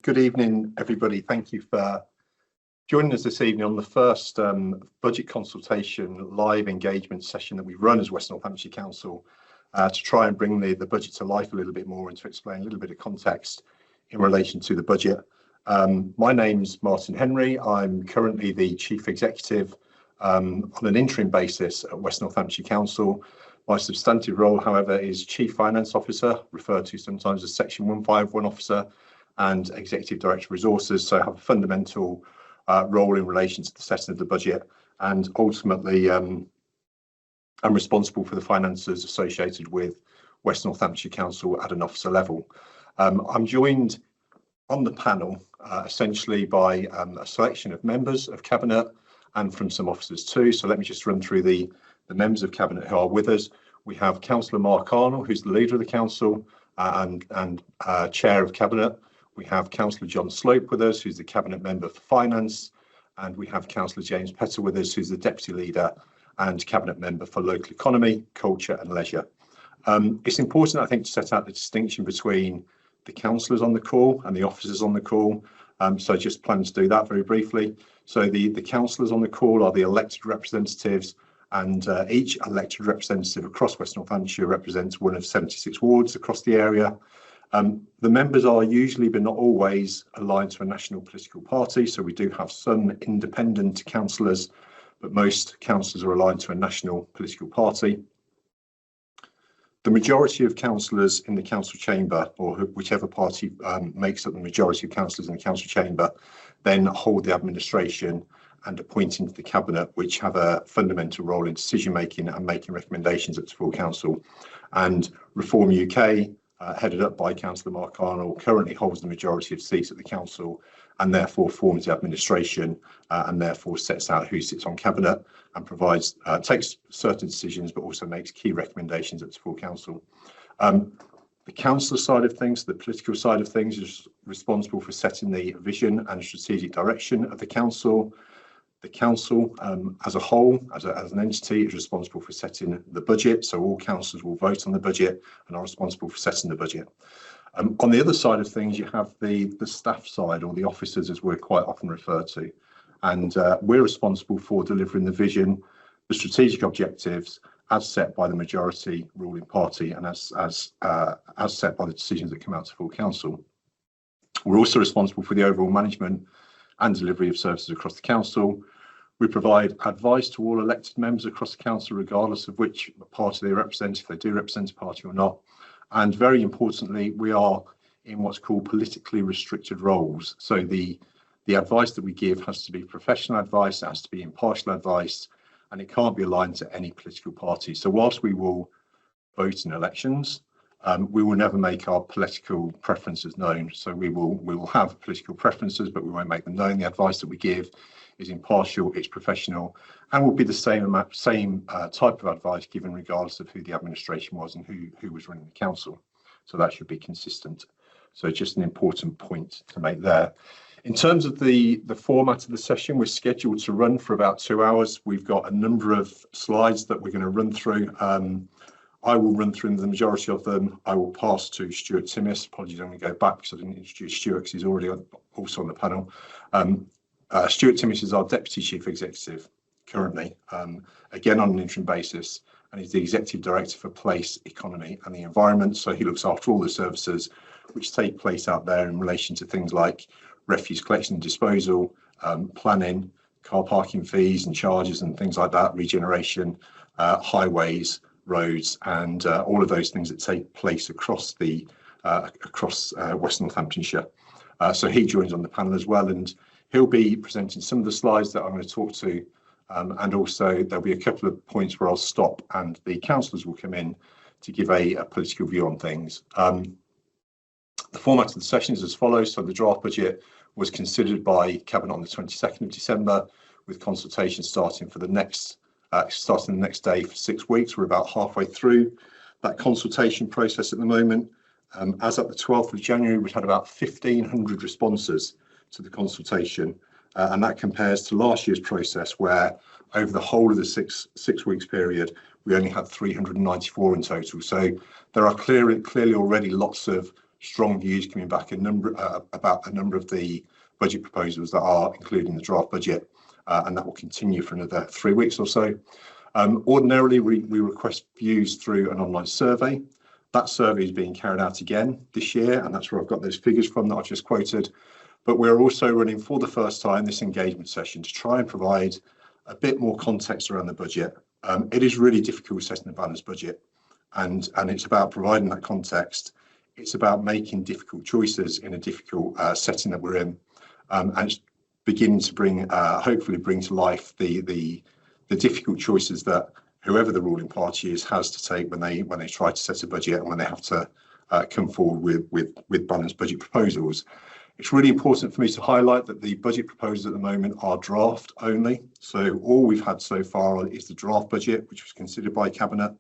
Good evening, everybody. Thank you for joining us this evening on the first budget consultation live engagement session that we run as West Northamptonshire Council to try and bring the budget to life a little bit more and to explain a little bit of context in relation to the budget. My name's Martin Henry. I'm currently the Chief Executive on an interim basis at West Northamptonshire Council. My substantive role, however, is Chief Finance Officer, referred to sometimes as Section 151 Officer, and Executive Director of Resources, so I have a fundamental role in relation to the setting of the budget, and ultimately I'm responsible for the finances associated with West Northamptonshire Council at an officer level. I'm joined on the panel essentially by a selection of members of Cabinet and from some officers too, so let me just run through the members of Cabinet who are with us. We have Councillor Mark Arnold, who's the leader of the Council and Chair of Cabinet. We have Councillor John Slope with us, who's the Cabinet Member for Finance, and we have Councillor James Petter with us, who's the Deputy Leader and Cabinet Member for Local Economy, Culture and Leisure. It's important, I think, to set out the distinction between the councillors on the call and the officers on the call, so I just plan to do that very briefly. So the councillors on the call are the elected representatives, and each elected representative across West Northamptonshire represents one of 76 wards across the area. The members are usually, but not always, aligned to a national political party, so we do have some independent councillors, but most councillors are aligned to a national political party. The majority of councillors in the council chamber, or whichever party makes up the majority of councillors in the council chamber, then hold the administration and appoint into the Cabinet, which have a fundamental role in decision making and making recommendations at the full council. And Reform UK, headed up by Councillor Mark Arnold, currently holds the majority of seats at the council and therefore forms the administration and therefore sets out who sits on Cabinet and provides, takes certain decisions, but also makes key recommendations at the full council. The councillor side of things, the political side of things, is responsible for setting the vision and strategic direction of the council. The council as a whole, as an entity, is responsible for setting the budget, so all councillors will vote on the budget and are responsible for setting the budget. On the other side of things, you have the staff side, or the officers as we're quite often referred to, and we're responsible for delivering the vision, the strategic objectives as set by the majority ruling party and as set by the decisions that come out to full council. We're also responsible for the overall management and delivery of services across the council. We provide advice to all elected members across the council, regardless of which party they represent, if they do represent a party or not. And very importantly, we are in what's called politically restricted roles. So the advice that we give has to be professional advice, it has to be impartial advice, and it can't be aligned to any political party. So whilst we will vote in elections, we will never make our political preferences known. So we will have political preferences, but we won't make them known. The advice that we give is impartial, it's professional, and will be the same type of advice given regardless of who the administration was and who was running the council. So that should be consistent. So just an important point to make there. In terms of the format of the session, we're scheduled to run for about 2 hours. We've got a number of slides that we're going to run through. I will run through the majority of them. I will pass to Stuart Timmis. Apologies, I'm going to go back because I didn't introduce Stuart because he's already also on the panel. Stuart Timmis is our Deputy Chief Executive currently, again on an interim basis, and he's the Executive Director for Place, Economy and the Environment. So he looks after all the services which take place out there in relation to things like refuse collection and disposal, planning, car parking fees and charges and things like that, regeneration, highways, roads, and all of those things that take place across West Northamptonshire. So he joins on the panel as well, and he'll be presenting some of the slides that I'm going to talk to, and also there'll be a couple of points where I'll stop and the councillors will come in to give a political view on things. The format of the session is as follows. So the draft budget was considered by Cabinet on the 22nd of December, with consultation starting the next day for 6 weeks. We're about halfway through that consultation process at the moment. As at the 12th of January, we've had about 1,500 responses to the consultation, and that compares to last year's process, where over the whole of the six weeks period, we only had 394 in total. So there are clearly already lots of strong views coming back about a number of the budget proposals that are included in the draft budget, and that will continue for another 3 weeks or so. Ordinarily, we request views through an online survey. That survey is being carried out again this year, and that's where I've got those figures from that I've just quoted. But we're also running for the first time this engagement session to try and provide a bit more context around the budget. It is really difficult setting a balanced budget, and it's about providing that context. It's about making difficult choices in a difficult setting that we're in, and it's beginning to bring, hopefully bring to life the difficult choices that whoever the ruling party is has to take when they try to set a budget and when they have to come forward with balanced budget proposals. It's really important for me to highlight that the budget proposals at the moment are draft only. So all we've had so far is the draft budget, which was considered by Cabinet.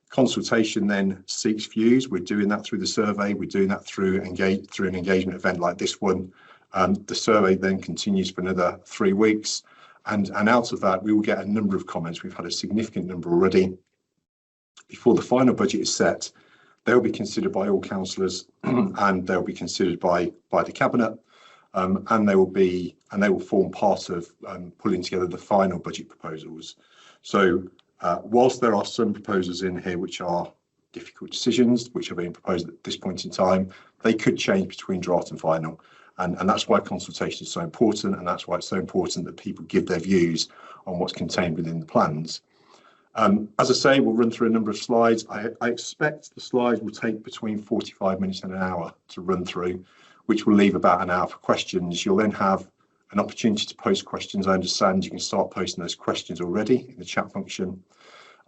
Consultation then seeks views. We're doing that through the survey. We're doing that through an engagement event like this one. The survey then continues for another 3 weeks. And out of that, we will get a number of comments. We've had a significant number already. Before the final budget is set, they'll be considered by all councillors and they'll be considered by the Cabinet, and they will form part of pulling together the final budget proposals. So whilst there are some proposals in here which are difficult decisions which are being proposed at this point in time, they could change between draft and final. And that's why consultation is so important, and that's why it's so important that people give their views on what's contained within the plans. As I say, we'll run through a number of slides. I expect the slides will take between 45 minutes and an hour to run through, which will leave about an hour for questions. You'll then have an opportunity to post questions. I understand you can start posting those questions already in the chat function.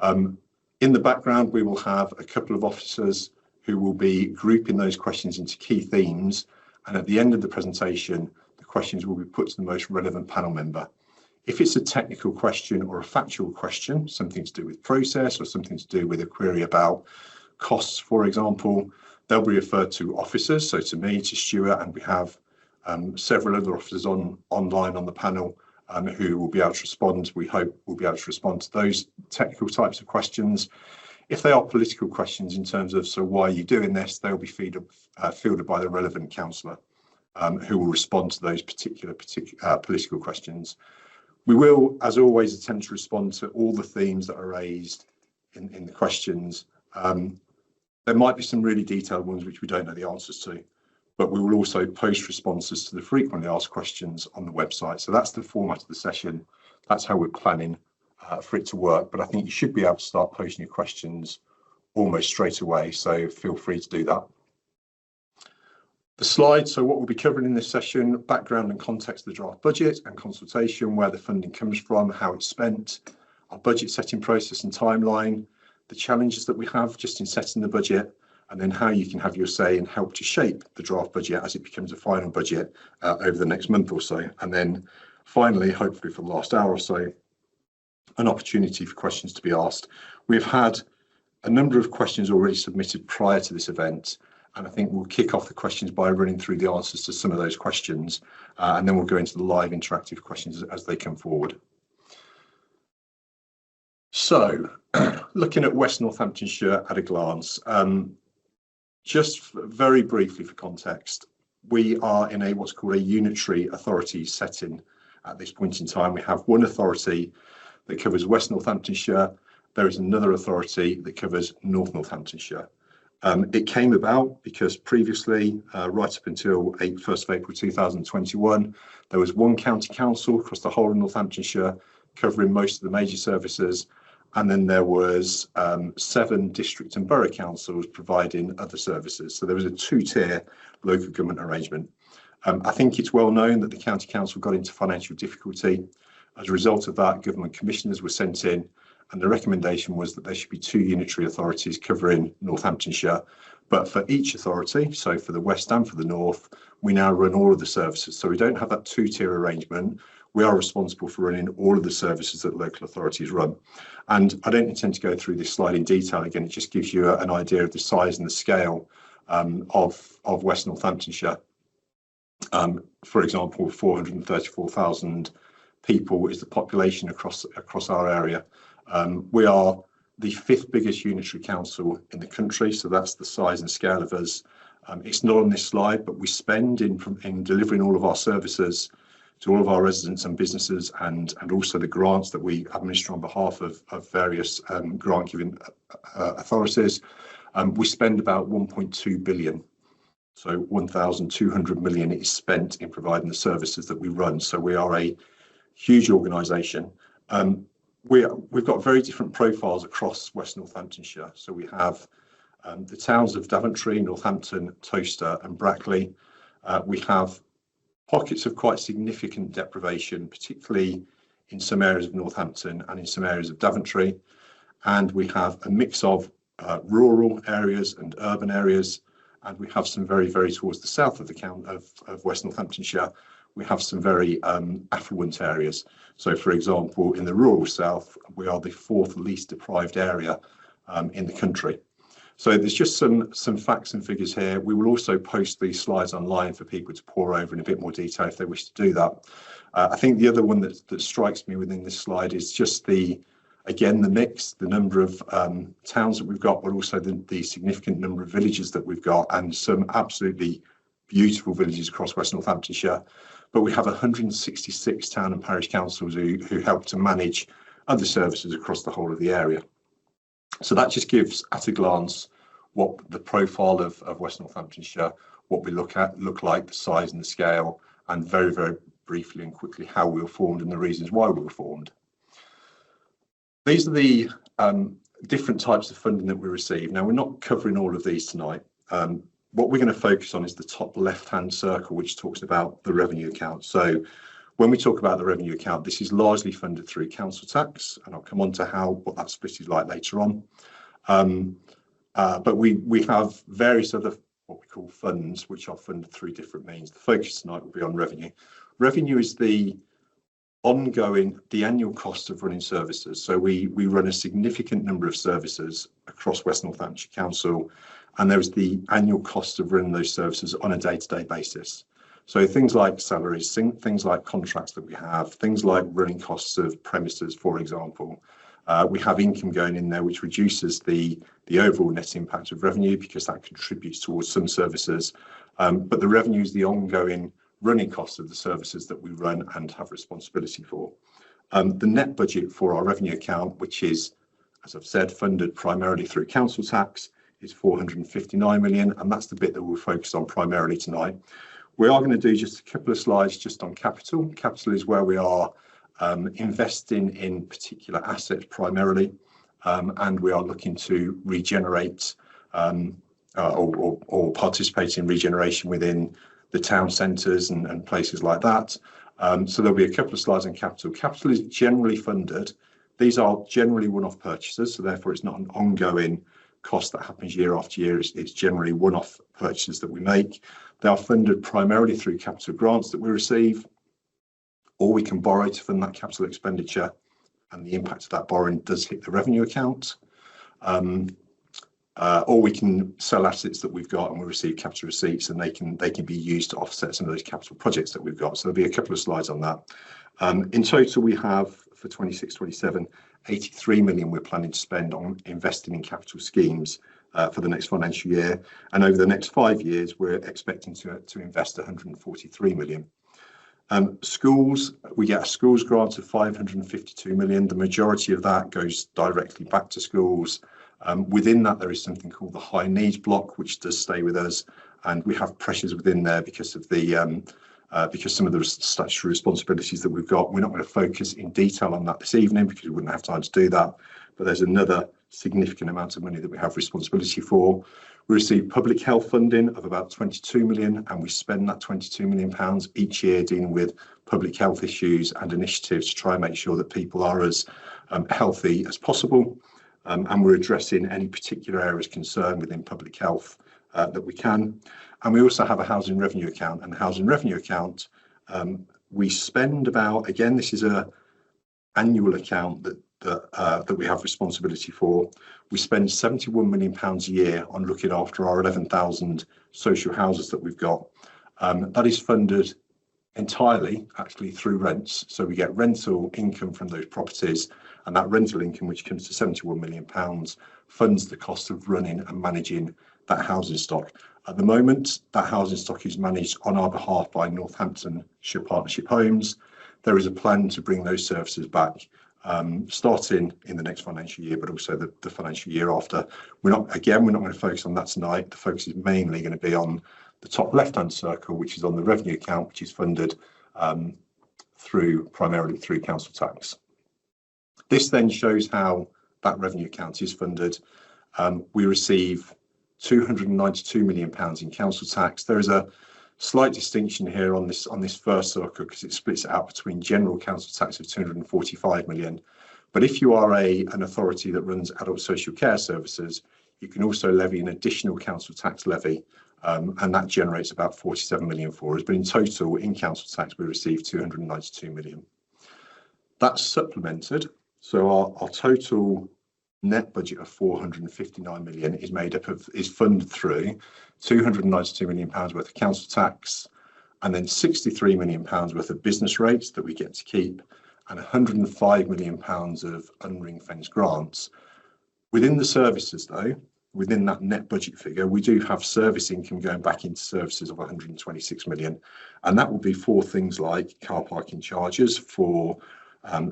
In the background, we will have a couple of officers who will be grouping those questions into key themes. And at the end of the presentation, the questions will be put to the most relevant panel member. If it's a technical question or a factual question, something to do with process or something to do with a query about costs, for example, they'll be referred to officers, so to me, to Stuart, and we have several other officers online on the panel who will be able to respond. We hope will be able to respond to those technical types of questions. If they are political questions in terms of, so why are you doing this, they'll be fielded by the relevant councillor who will respond to those particular political questions. We will, as always, attempt to respond to all the themes that are raised in the questions. There might be some really detailed ones which we don't know the answers to, but we will also post responses to the frequently asked questions on the website. So that's the format of the session. That's how we're planning for it to work. But I think you should be able to start posting your questions almost straight away. So feel free to do that. The slides, so what we'll be covering in this session: background and context of the draft budget and consultation, where the funding comes from, how it's spent, our budget setting process and timeline, the challenges that we have just in setting the budget, and then how you can have your say and help to shape the draft budget as it becomes a final budget over the next month or so. And then finally, hopefully for the last hour or so, an opportunity for questions to be asked. We've had a number of questions already submitted prior to this event, and I think we'll kick off the questions by running through the answers to some of those questions, and then we'll go into the live interactive questions as they come forward. So, looking at West Northamptonshire at a glance, just very briefly for context, we are in what's called a unitary authority setting at this point in time. We have one authority that covers West Northamptonshire. There is another authority that covers North Northamptonshire. It came about because previously, right up until 1st of April 2021, there was one county council across the whole of Northamptonshire covering most of the major services, and then there was 7 district and borough councils providing other services. So there was a 2-tier local government arrangement. I think it's well known that the county council got into financial difficulty. As a result of that, government commissioners were sent in, and the recommendation was that there should be 2 unitary authorities covering Northamptonshire. But for each authority, so for the West and for the North, we now run all of the services. So we don't have that 2-tier arrangement. We are responsible for running all of the services that local authorities run. And I don't intend to go through this slide in detail. Again, it just gives you an idea of the size and the scale of West Northamptonshire. For example, 434,000 people is the population across our area. We are the 5th biggest unitary council in the country, so that's the size and scale of us. It's not on this slide, but we spend in delivering all of our services to all of our residents and businesses, and also the grants that we administer on behalf of various grant giving authorities. We spend about 1.2 billion. So 1,200 million is spent in providing the services that we run. So we are a huge organisation. We've got very different profiles across West Northamptonshire. So we have the towns of Daventry, Northampton, Towcester and Brackley. We have pockets of quite significant deprivation, particularly in some areas of Northampton and in some areas of Daventry. And we have a mix of rural areas and urban areas. And we have some very, very towards the south of the county of West Northamptonshire, we have some very affluent areas. So, for example, in the rural south, we are the fourth least deprived area in the country. So there's just some facts and figures here. We will also post these slides online for people to pore over in a bit more detail if they wish to do that. I think the other one that strikes me within this slide is just again, the mix, the number of towns that we've got, but also the significant number of villages that we've got, and some absolutely beautiful villages across West Northamptonshire. But we have 166 town and parish councils who help to manage other services across the whole of the area. So that just gives, at a glance, what the profile of West Northamptonshire, what we look like, the size and the scale, and very, very briefly and quickly how we were formed and the reasons why we were formed. These are the different types of funding that we receive. Now, we're not covering all of these tonight. What we're going to focus on is the top left-hand circle, which talks about the revenue account. So when we talk about the revenue account, this is largely funded through council tax, and I'll come on to what that split is like later on. But we have various other what we call funds, which are funded through different means. The focus tonight will be on revenue. Revenue is the annual cost of running services. So we run a significant number of services across West Northamptonshire Council, and there is the annual cost of running those services on a day-to-day basis. So things like salaries, things like contracts that we have, things like running costs of premises, for example. We have income going in there, which reduces the overall net impact of revenue because that contributes towards some services. But the revenue is the ongoing running costs of the services that we run and have responsibility for. The net budget for our revenue account, which is, as I've said, funded primarily through council tax, is 459 million, and that's the bit that we'll focus on primarily tonight. We are going to do just a couple of slides just on capital. Capital is where we are investing in particular assets primarily, and we are looking to regenerate or participate in regeneration within the town centres and places like that. So there'll be a couple of slides on capital. Capital is generally funded. These are generally one-off purchases, so therefore it's not an ongoing cost that happens year after year. It's generally one-off purchases that we make. They are funded primarily through capital grants that we receive, or we can borrow to fund that capital expenditure, and the impact of that borrowing does hit the revenue account. Or we can sell assets that we've got and we receive capital receipts, and they can be used to offset some of those capital projects that we've got. So there'll be a couple of slides on that. In total, we have for 26-27, 83 million we're planning to spend on investing in capital schemes for the next financial year. And over the next 5 years, we're expecting to invest 143 million. Schools, we get a schools grant of 552 million. The majority of that goes directly back to schools. Within that, there is something called the high needs block, which does stay with us, and we have pressures within there because of because some of the statutory responsibilities that we've got. We're not going to focus in detail on that this evening because we wouldn't have time to do that, but there's another significant amount of money that we have responsibility for. We receive public health funding of about 22 million, and we spend that 22 million pounds each year dealing with public health issues and initiatives to try and make sure that people are as healthy as possible. And we're addressing any particular areas concerned within public health that we can. And we also have a housing revenue account, and the housing revenue account, we spend about, again, this is an annual account that we have responsibility for. We spend 71 million pounds a year on looking after our 11,000 social houses that we've got. That is funded entirely actually through rents. So we get rental income from those properties, and that rental income, which comes to 71 million pounds, funds the cost of running and managing that housing stock. At the moment, that housing stock is managed on our behalf by Northamptonshire Partnership Homes. There is a plan to bring those services back, starting in the next financial year, but also the financial year after. We're not going to focus on that tonight. The focus is mainly going to be on the top left-hand circle, which is on the revenue account, which is funded primarily through council tax. This then shows how that revenue account is funded. We receive £292 million in council tax. There is a slight distinction here on this first circle because it splits it out between general council tax of 245 million. But if you are an authority that runs adult social care services, you can also levy an additional council tax levy, and that generates about 47 million for us. But in total, in council tax, we receive 292 million. That's supplemented. So our total net budget of 459 million is funded through 292 million pounds worth of council tax, and then 63 million pounds worth of business rates that we get to keep, and 105 million pounds of unring-fenced grants. Within the services though, within that net budget figure, we do have service income going back into services of 126 million, and that will be for things like car parking charges, for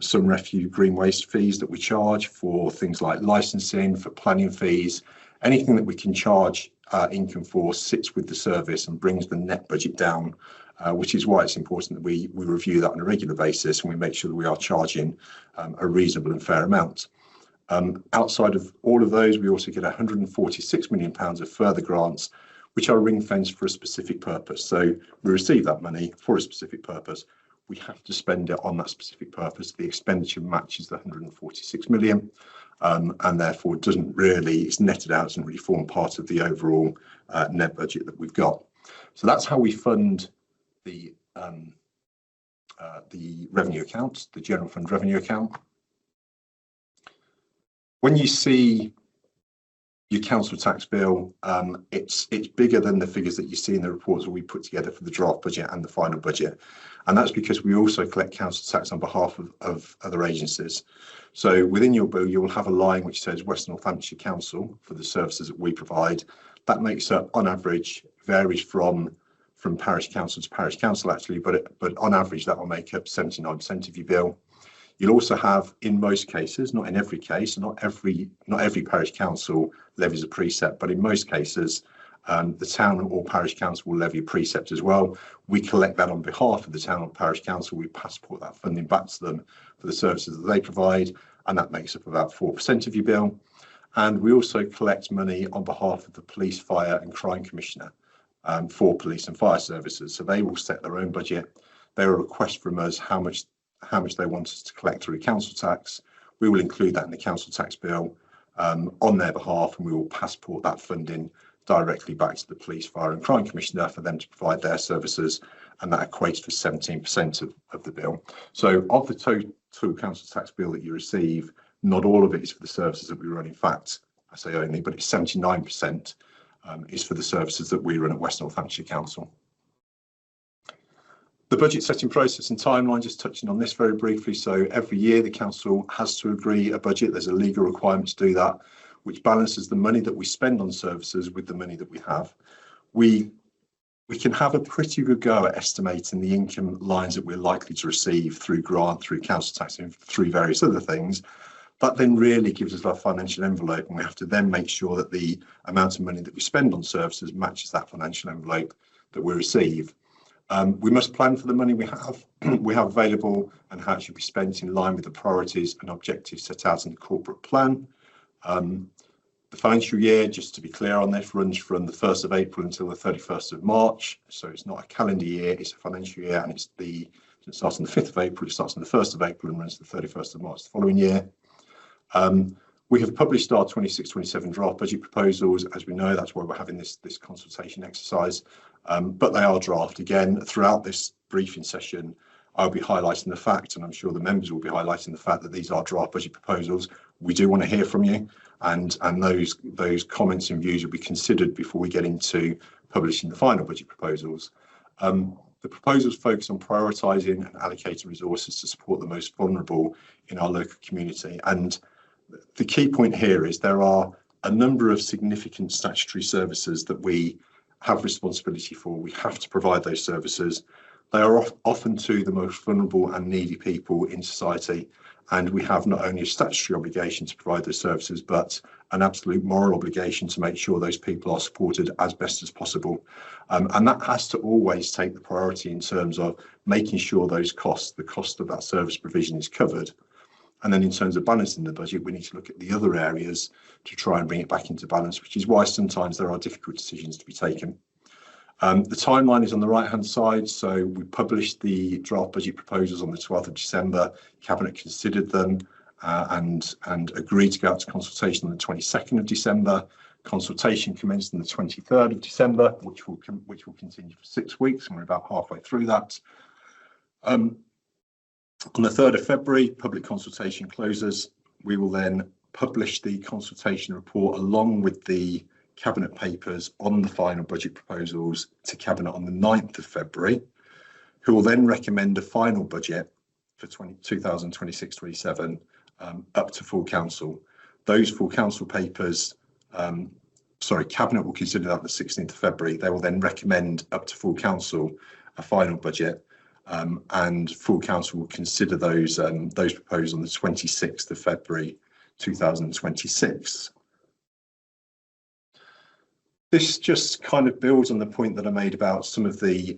some refuse green waste fees that we charge, for things like licensing, for planning fees. Anything that we can charge income for sits with the service and brings the net budget down, which is why it's important that we review that on a regular basis and we make sure that we are charging a reasonable and fair amount. Outside of all of those, we also get 146 million pounds of further grants, which are ring-fenced for a specific purpose. So we receive that money for a specific purpose. We have to spend it on that specific purpose. The expenditure matches the 146 million, and therefore it's netted out, doesn't really form part of the overall net budget that we've got. So that's how we fund the revenue account, the general fund revenue account. When you see your council tax bill, it's bigger than the figures that you see in the reports that we put together for the draft budget and the final budget. And that's because we also collect council tax on behalf of other agencies. So within your bill, you will have a line which says West Northamptonshire Council for the services that we provide. That makes up, on average, varies from parish council to parish council actually, but on average that will make up 79% of your bill. You'll also have, in most cases, not in every case, not every parish council levies a precept, but in most cases, the town or parish council will levy a precept as well. We collect that on behalf of the town or parish council. We passport that funding back to them for the services that they provide, and that makes up about 4% of your bill. And we also collect money on behalf of the Police, Fire and Crime Commissioner for police and fire services. So they will set their own budget. They will request from us how much they want us to collect through council tax. We will include that in the council tax bill on their behalf, and we will passport that funding directly back to the Police, Fire and Crime Commissioner for them to provide their services, and that equates for 17% of the bill. So of the total council tax bill that you receive, not all of it is for the services that we run. In fact, I say only, but it's 79% is for the services that we run at West Northamptonshire Council. The budget setting process and timeline, just touching on this very briefly. So every year the council has to agree a budget. There's a legal requirement to do that, which balances the money that we spend on services with the money that we have. We can have a pretty good go at estimating the income lines that we're likely to receive through grant, through council tax, and through various other things. That then really gives us our financial envelope, and we have to then make sure that the amount of money that we spend on services matches that financial envelope that we receive. We must plan for the money we have available and how it should be spent in line with the priorities and objectives set out in the corporate plan. The financial year, just to be clear on this, runs from the 1st of April until the 31st of March. So it's not a calendar year, it's a financial year, and it starts on the 5th of April, it starts on the 1st of April and runs to the 31st of March the following year. We have published our 26-27 draft budget proposals. As we know, that's why we're having this consultation exercise. But they are draft. Again, throughout this briefing session, I'll be highlighting the fact, and I'm sure the members will be highlighting the fact that these are draft budget proposals. We do want to hear from you, and those comments and views will be considered before we get into publishing the final budget proposals. The proposals focus on prioritising and allocating resources to support the most vulnerable in our local community. And the key point here is there are a number of significant statutory services that we have responsibility for. We have to provide those services. They are often to the most vulnerable and needy people in society, and we have not only a statutory obligation to provide those services, but an absolute moral obligation to make sure those people are supported as best as possible. And that has to always take the priority in terms of making sure those costs, the cost of that service provision, is covered. And then in terms of balancing the budget, we need to look at the other areas to try and bring it back into balance, which is why sometimes there are difficult decisions to be taken. The timeline is on the right-hand side. So we published the draft budget proposals on the 12th of December. Cabinet considered them and agreed to go out to consultation on the 22nd of December. Consultation commenced on the 23rd of December, which will continue for 6 weeks, and we're about halfway through that. On the 3rd of February, public consultation closes. We will then publish the consultation report along with the Cabinet papers on the final budget proposals to Cabinet on the 9th of February, who will then recommend a final budget for 2026-27 up to full council. Those full council papers, Cabinet will consider that the 16th of February. They will then recommend up to full council a final budget, and full council will consider those proposals on the 26th of February 2026. This just kind of builds on the point that I made about some of the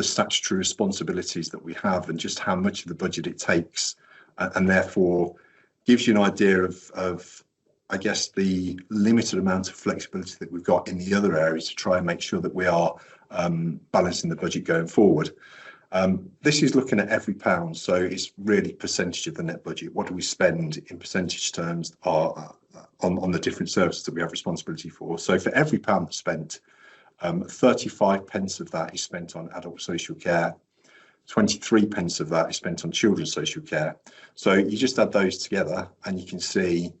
statutory responsibilities that we have and just how much of the budget it takes, and therefore gives you an idea of I guess the limited amount of flexibility that we've got in the other areas to try and make sure that we are balancing the budget going forward. This is looking at every pound, so it's really percentage of the net budget. What do we spend in percentage terms on the different services that we have responsibility for? So for every pound that's spent, 35 pence of that is spent on adult social care, 23 pence of that is spent on children's social care. So you just add those together and you can see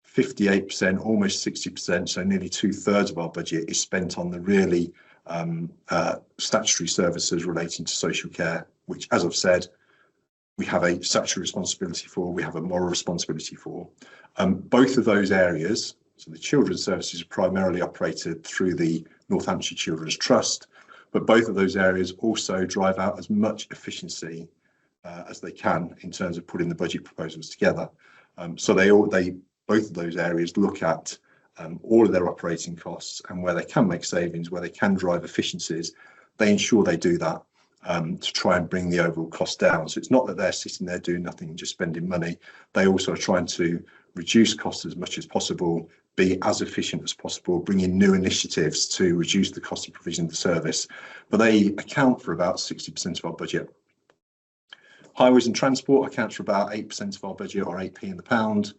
58%, almost 60%, so nearly 2/3 of our budget is spent on the really statutory services relating to social care, which, as I've said, we have a statutory responsibility for, we have a moral responsibility for. Both of those areas, so the children's services are primarily operated through the Northamptonshire Children's Trust, but both of those areas also drive out as much efficiency as they can in terms of putting the budget proposals together. So both of those areas look at all of their operating costs, and where they can make savings, where they can drive efficiencies, they ensure they do that to try and bring the overall cost down. So it's not that they're sitting there doing nothing and just spending money. They also are trying to reduce costs as much as possible, be as efficient as possible, bring in new initiatives to reduce the cost of provision of the service. But they account for about 60% of our budget. Highways and transport accounts for about 8% of our budget, or 8p in the pound.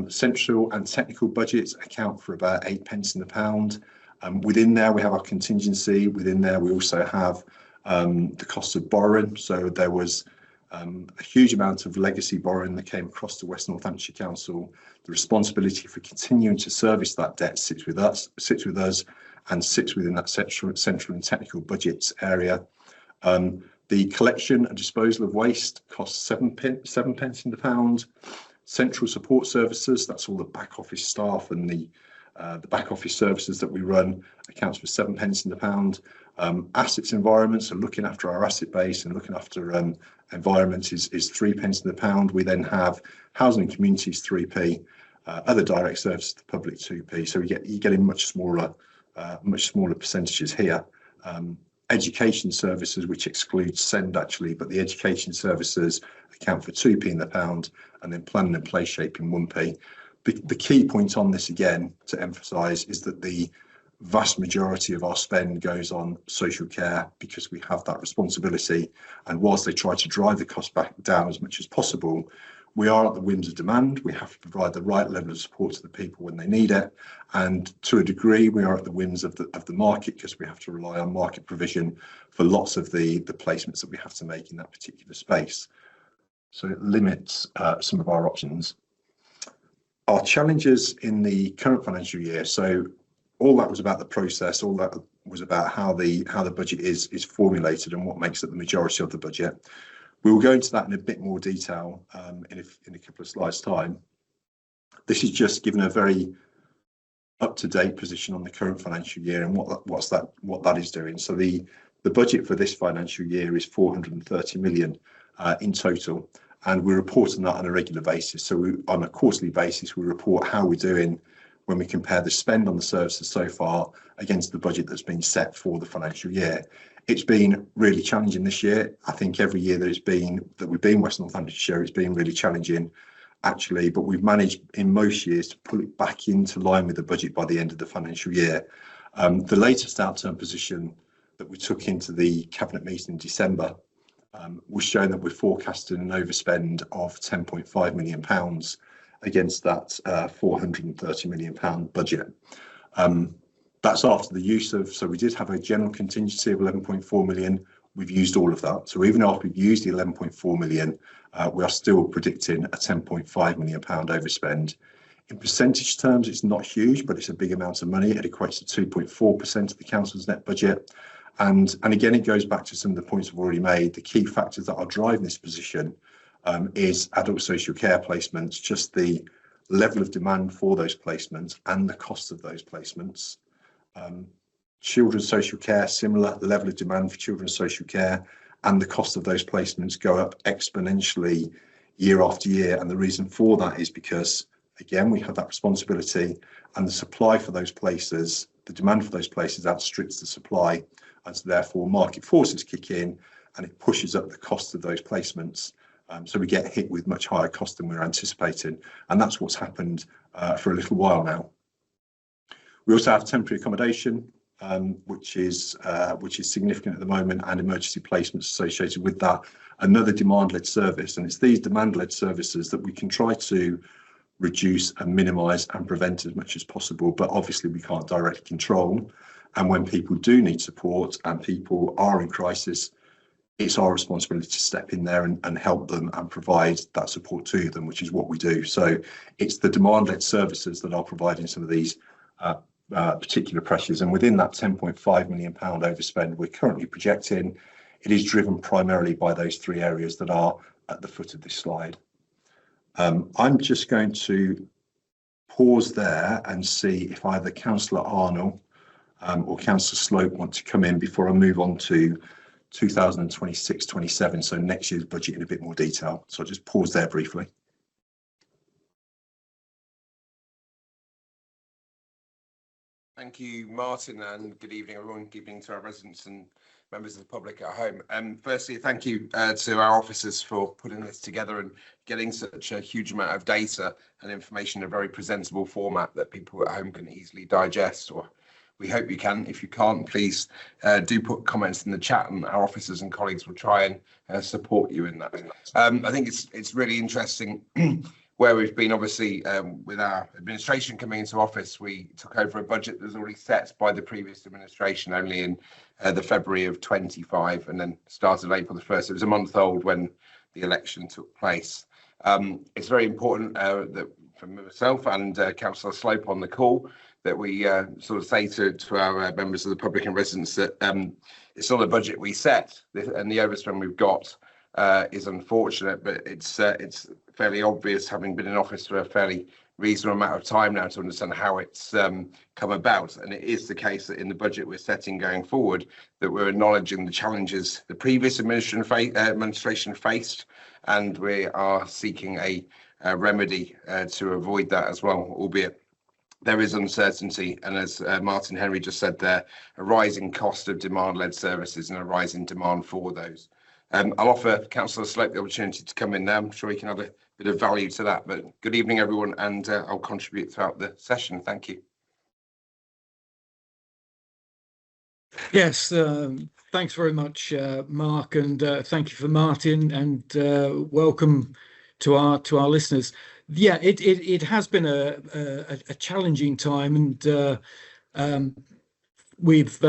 Central and technical budgets account for about 8 pence in the pound. Within there, we have our contingency. Within there, we also have the cost of borrowing. So there was a huge amount of legacy borrowing that came across to West Northamptonshire Council. The responsibility for continuing to service that debt sits with us, and sits within that central and technical budgets area. The collection and disposal of waste costs 7 pence in the pound. Central support services, that's all the back office staff and the back office services that we run, accounts for 7 pence in the pound. Assets environment, so looking after our asset base and looking after environment is 3 pence in the pound. We then have housing and communities 3p, other direct services to the public 2p. So you're getting much smaller percentages here. Education services, which excludes SEND actually, but the education services account for 2p in the pound, and then planning and place shaping 1p. The key point on this again to emphasise is that the vast majority of our spend goes on social care because we have that responsibility, and whilst they try to drive the cost back down as much as possible, we are at the whims of demand. We have to provide the right level of support to the people when they need it, and to a degree we are at the whims of the market, because we have to rely on market provision for lots of the placements that we have to make in that particular space. So it limits some of our options. Our challenges in the current financial year, so all that was about the process, all that was about how the budget is formulated and what makes it the majority of the budget. We will go into that in a bit more detail in a couple of slides' time. This is just given a very up-to-date position on the current financial year and what that is doing. So the budget for this financial year is 430 million in total, and we're reporting that on a regular basis. So on a quarterly basis, we report how we're doing when we compare the spend on the services so far against the budget that's been set for the financial year. It's been really challenging this year. I think every year that we've been West Northamptonshire, it's been really challenging actually, but we've managed in most years to pull it back into line with the budget by the end of the financial year. The latest outturn position that we took into the Cabinet meeting in December was showing that we're forecasting an overspend of £10.5 million against that £430 million budget. That's after the use of, so we did have a general contingency of 11.4 million. We've used all of that. So even after we've used the 11.4 million, we are still predicting a 10.5 million pound overspend. In percentage terms, it's not huge, but it's a big amount of money. It equates to 2.4% of the council's net budget. And again, it goes back to some of the points I've already made. The key factors that are driving this position is adult social care placements, just the level of demand for those placements and the cost of those placements. Children's social care, similar level of demand for children's social care, and the cost of those placements go up exponentially year after year. And the reason for that is because, again, we have that responsibility, and the supply for those places, the demand for those places outstrips the supply, and so therefore market forces kick in and it pushes up the cost of those placements. So we get hit with much higher cost than we were anticipating, and that's what's happened for a little while now. We also have temporary accommodation, which is significant at the moment, and emergency placements associated with that. Another demand-led service, and it's these demand-led services that we can try to reduce and minimise and prevent as much as possible, but obviously we can't directly control. And when people do need support and people are in crisis, it's our responsibility to step in there and help them and provide that support to them, which is what we do. So it's the demand-led services that are providing some of these particular pressures. And within that £10.5 million overspend we're currently projecting, it is driven primarily by those three areas that are at the foot of this slide. I'm just going to pause there and see if either Councillor Arnold or Councillor Slope want to come in before I move on to 2026-27, so next year's budget in a bit more detail. So I'll just pause there briefly. Thank you, Martin, and good evening, everyone. Good evening to our residents and members of the public at home. Firstly, thank you to our officers for putting this together and getting such a huge amount of data and information in a very presentable format that people at home can easily digest, or we hope you can. If you can't, please do put comments in the chat, and our officers and colleagues will try and support you in that. I think it's really interesting where we've been. Obviously, with our administration coming into office, we took over a budget that was already set by the previous administration only in the February of 25, and then started April the 1st. It was a month old when the election took place. It's very important that from myself and Councillor Slope on the call, that we sort of say to our members of the public and residents that it's not a budget we set, and the overspend we've got is unfortunate, but it's fairly obvious, having been in office for a fairly reasonable amount of time now, to understand how it's come about. And it is the case that in the budget we're setting going forward, that we're acknowledging the challenges the previous administration faced, and we are seeking a remedy to avoid that as well, albeit there is uncertainty, and as Martin Henry just said there, a rising cost of demand-led services and a rising demand for those. I'll offer Councillor Slope the opportunity to come in now. I'm sure he can add a bit of value to that. But good evening, everyone, and I'll contribute throughout the session. Thank you. Yes, thanks very much, Mark, and thank you for Martin, and welcome to our listeners. Yeah, it has been a challenging time, and we've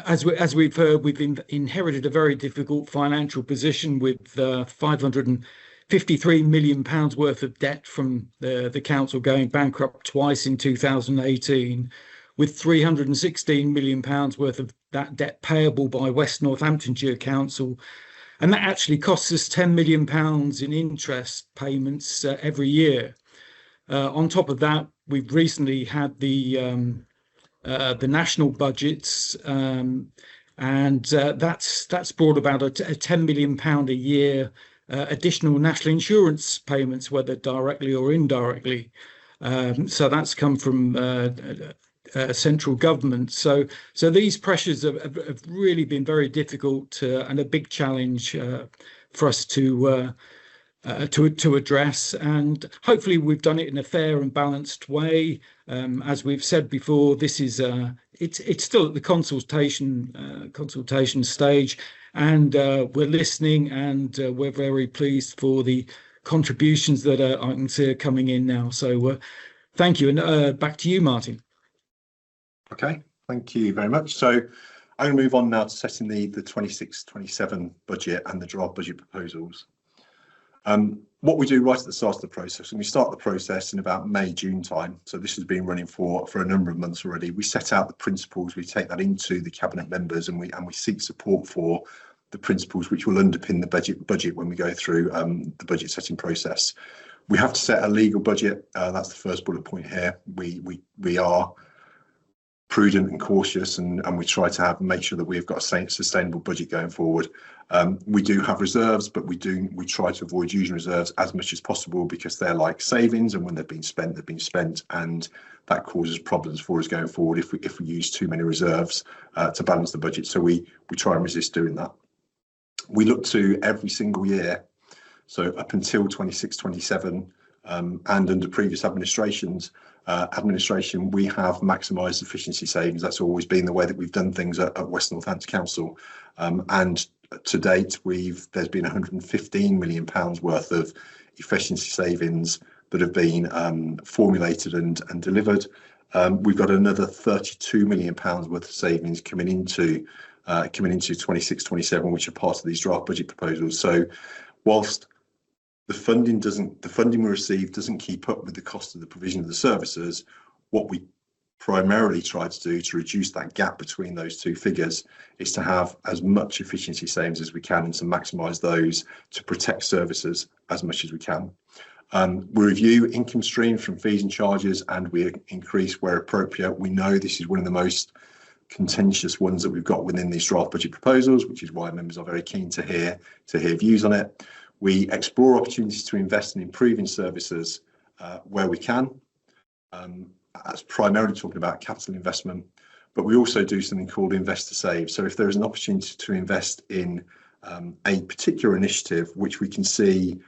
as we've heard, we've inherited a very difficult financial position with £553 million worth of debt from the council going bankrupt twice in 2018, with £316 million worth of that debt payable by West Northamptonshire Council. And that actually costs us £10 million in interest payments every year. On top of that, we've recently had the national budgets, and that's brought about a £10 million a year additional national insurance payments, whether directly or indirectly. So that's come from central government. So these pressures have really been very difficult and a big challenge for us to address, and hopefully we've done it in a fair and balanced way. As we've said before, this is it's still at the consultation stage, and we're listening, and we're very pleased for the contributions that I can see are coming in now. So thank you, and back to you, Martin. Okay, thank you very much. So I'm going to move on now to setting the 26-27 budget and the draft budget proposals. What we do right at the start of the process, and we start the process in about May, June time, so this has been running for a number of months already. We set out the principles, we take that into the cabinet members, and we seek support for the principles which will underpin the budget when we go through the budget setting process. We have to set a legal budget. That's the first bullet point here. We are prudent and cautious, and we try to make sure that we've got a sustainable budget going forward. We do have reserves, but we try to avoid using reserves as much as possible, because they're like savings, and when they've been spent, and that causes problems for us going forward if we use too many reserves to balance the budget. So we try and resist doing that. We look to every single year, so up until 26-27, and under previous administration, we have maximised efficiency savings. That's always been the way that we've done things at West Northamptonshire Council, and to date there's been £115 million worth of efficiency savings that have been formulated and delivered. We've got another £32 million worth of savings coming into 26-27, which are part of these draft budget proposals. So whilst the funding we receive doesn't keep up with the cost of the provision of the services, what we primarily try to do to reduce that gap between those two figures is to have as much efficiency savings as we can, and to maximise those to protect services as much as we can. We review income streams from fees and charges, and we increase where appropriate. We know this is one of the most contentious ones that we've got within these draft budget proposals, which is why members are very keen to hear views on it. We explore opportunities to invest in improving services where we can. That's primarily talking about capital investment, but we also do something called invest to save. So if there is an opportunity to invest in a particular initiative which we can see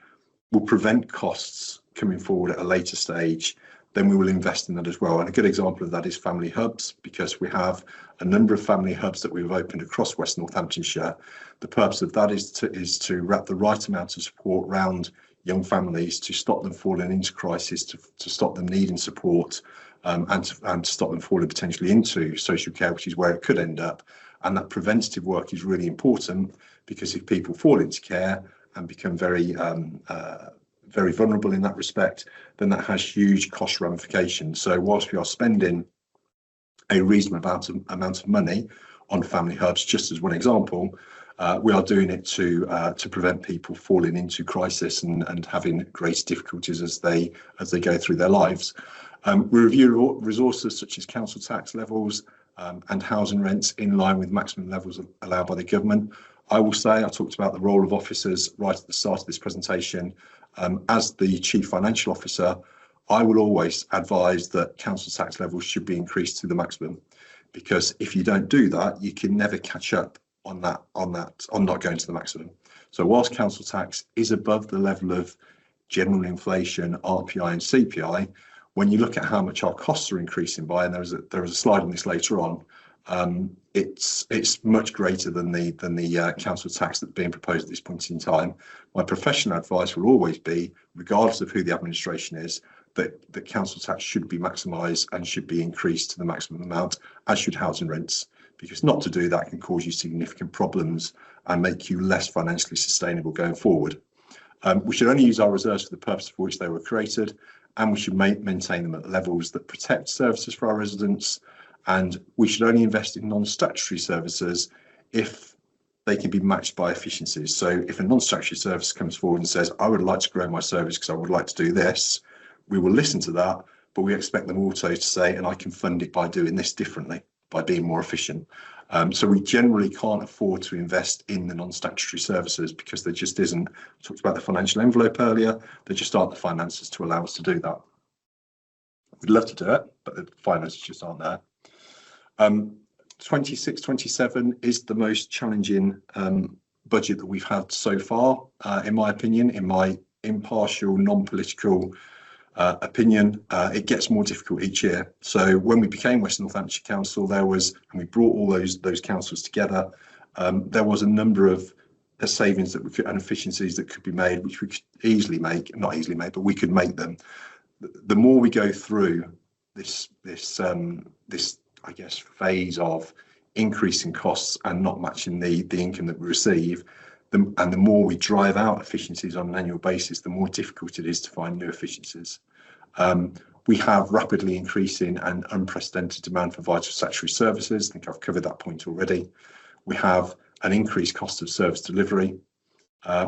will prevent costs coming forward at a later stage, then we will invest in that as well. And a good example of that is family hubs, because we have a number of family hubs that we've opened across West Northamptonshire. The purpose of that is to wrap the right amount of support around young families, to stop them falling into crisis, to stop them needing support, and to stop them falling potentially into social care, which is where it could end up. And that preventative work is really important, because if people fall into care and become very vulnerable in that respect, then that has huge cost ramifications. So whilst we are spending a reasonable amount of money on family hubs, just as one example, we are doing it to prevent people falling into crisis and having great difficulties as they go through their lives. We review resources such as council tax levels and housing rents in line with maximum levels allowed by the government. I will say, I talked about the role of officers right at the start of this presentation. As the Chief Financial Officer, I will always advise that council tax levels should be increased to the maximum, because if you don't do that, you can never catch up on not going to the maximum. So whilst council tax is above the level of general inflation, RPI and CPI, when you look at how much our costs are increasing by, and there is a slide on this later on, it's much greater than the council tax that's being proposed at this point in time. My professional advice will always be, regardless of who the administration is, that the council tax should be maximised and should be increased to the maximum amount, as should housing rents, because not to do that can cause you significant problems and make you less financially sustainable going forward. We should only use our reserves for the purpose for which they were created, and we should maintain them at levels that protect services for our residents. And we should only invest in non-statutory services if they can be matched by efficiencies. So if a non-statutory service comes forward and says, I would like to grow my service because I would like to do this, we will listen to that, but we expect them also to say, and I can fund it by doing this differently, by being more efficient. So we generally can't afford to invest in the non-statutory services because there just isn't, I talked about the financial envelope earlier, there just aren't the finances to allow us to do that. We'd love to do it, but the finances just aren't there. 26-27 is the most challenging budget that we've had so far, in my opinion, in my impartial, non-political opinion. It gets more difficult each year. So when we became West Northamptonshire Council, and we brought all those councils together, there was a number of savings and efficiencies that could be made, which we could easily make, not easily make, but we could make them. The more we go through this I guess phase of increasing costs and not matching the income that we receive, and the more we drive out efficiencies on an annual basis, the more difficult it is to find new efficiencies. We have rapidly increasing and unprecedented demand for vital statutory services. I think I've covered that point already. We have an increased cost of service delivery.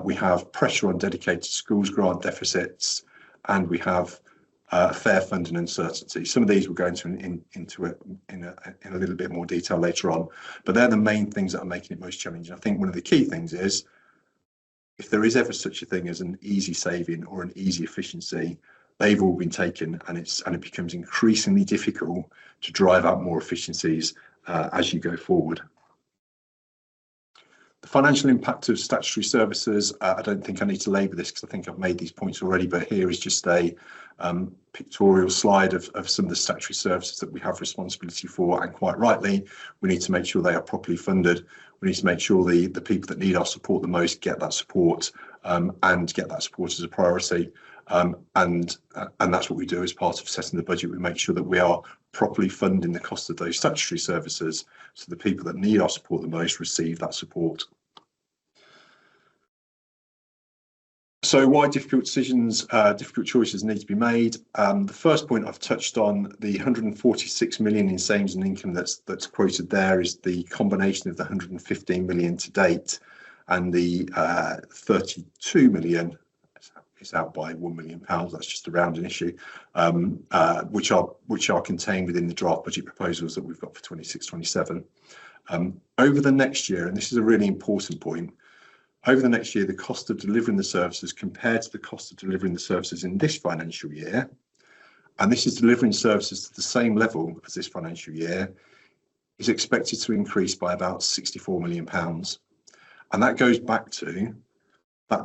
We have pressure on dedicated schools grant deficits, and we have fair funding uncertainty. Some of these we'll go into it in a little bit more detail later on, but they're the main things that are making it most challenging. I think one of the key things is, if there is ever such a thing as an easy saving or an easy efficiency, they've all been taken, and it becomes increasingly difficult to drive out more efficiencies as you go forward. The financial impact of statutory services, I don't think I need to labour this because I think I've made these points already, but here is just a pictorial slide of some of the statutory services that we have responsibility for, and quite rightly, we need to make sure they are properly funded. We need to make sure the people that need our support the most get that support, and get that support as a priority. And that's what we do as part of setting the budget. We make sure that we are properly funding the cost of those statutory services, so the people that need our support the most receive that support. So why difficult decisions, difficult choices need to be made? The first point I've touched on, the 146 million in savings and income that's quoted there, is the combination of the 115 million to date and the 32 million. It's out by £1 million. That's just a rounding issue, which are contained within the draft budget proposals that we've got for 26-27. Over the next year, and this is a really important point, over the next year, the cost of delivering the services compared to the cost of delivering the services in this financial year, and this is delivering services to the same level as this financial year, is expected to increase by about £64 million. And that goes back to that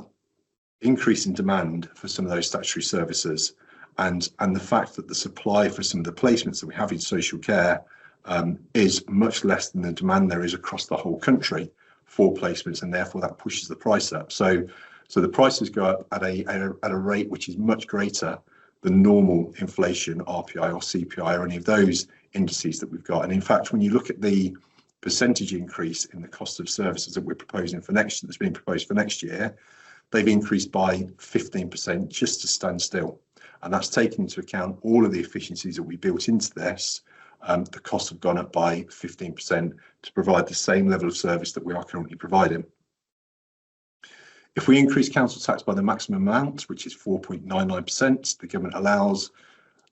increase in demand for some of those statutory services, and the fact that the supply for some of the placements that we have in social care is much less than the demand there is across the whole country for placements, and therefore that pushes the price up. So the prices go up at a rate which is much greater than normal inflation, RPI or CPI, or any of those indices that we've got. And in fact, when you look at the percentage increase in the cost of services that we're proposing for next year, that's being proposed for next year, they've increased by 15% just to stand still. And that's taking into account all of the efficiencies that we built into this. The costs have gone up by 15% to provide the same level of service that we are currently providing. If we increase council tax by the maximum amount, which is 4.99%, the government allows,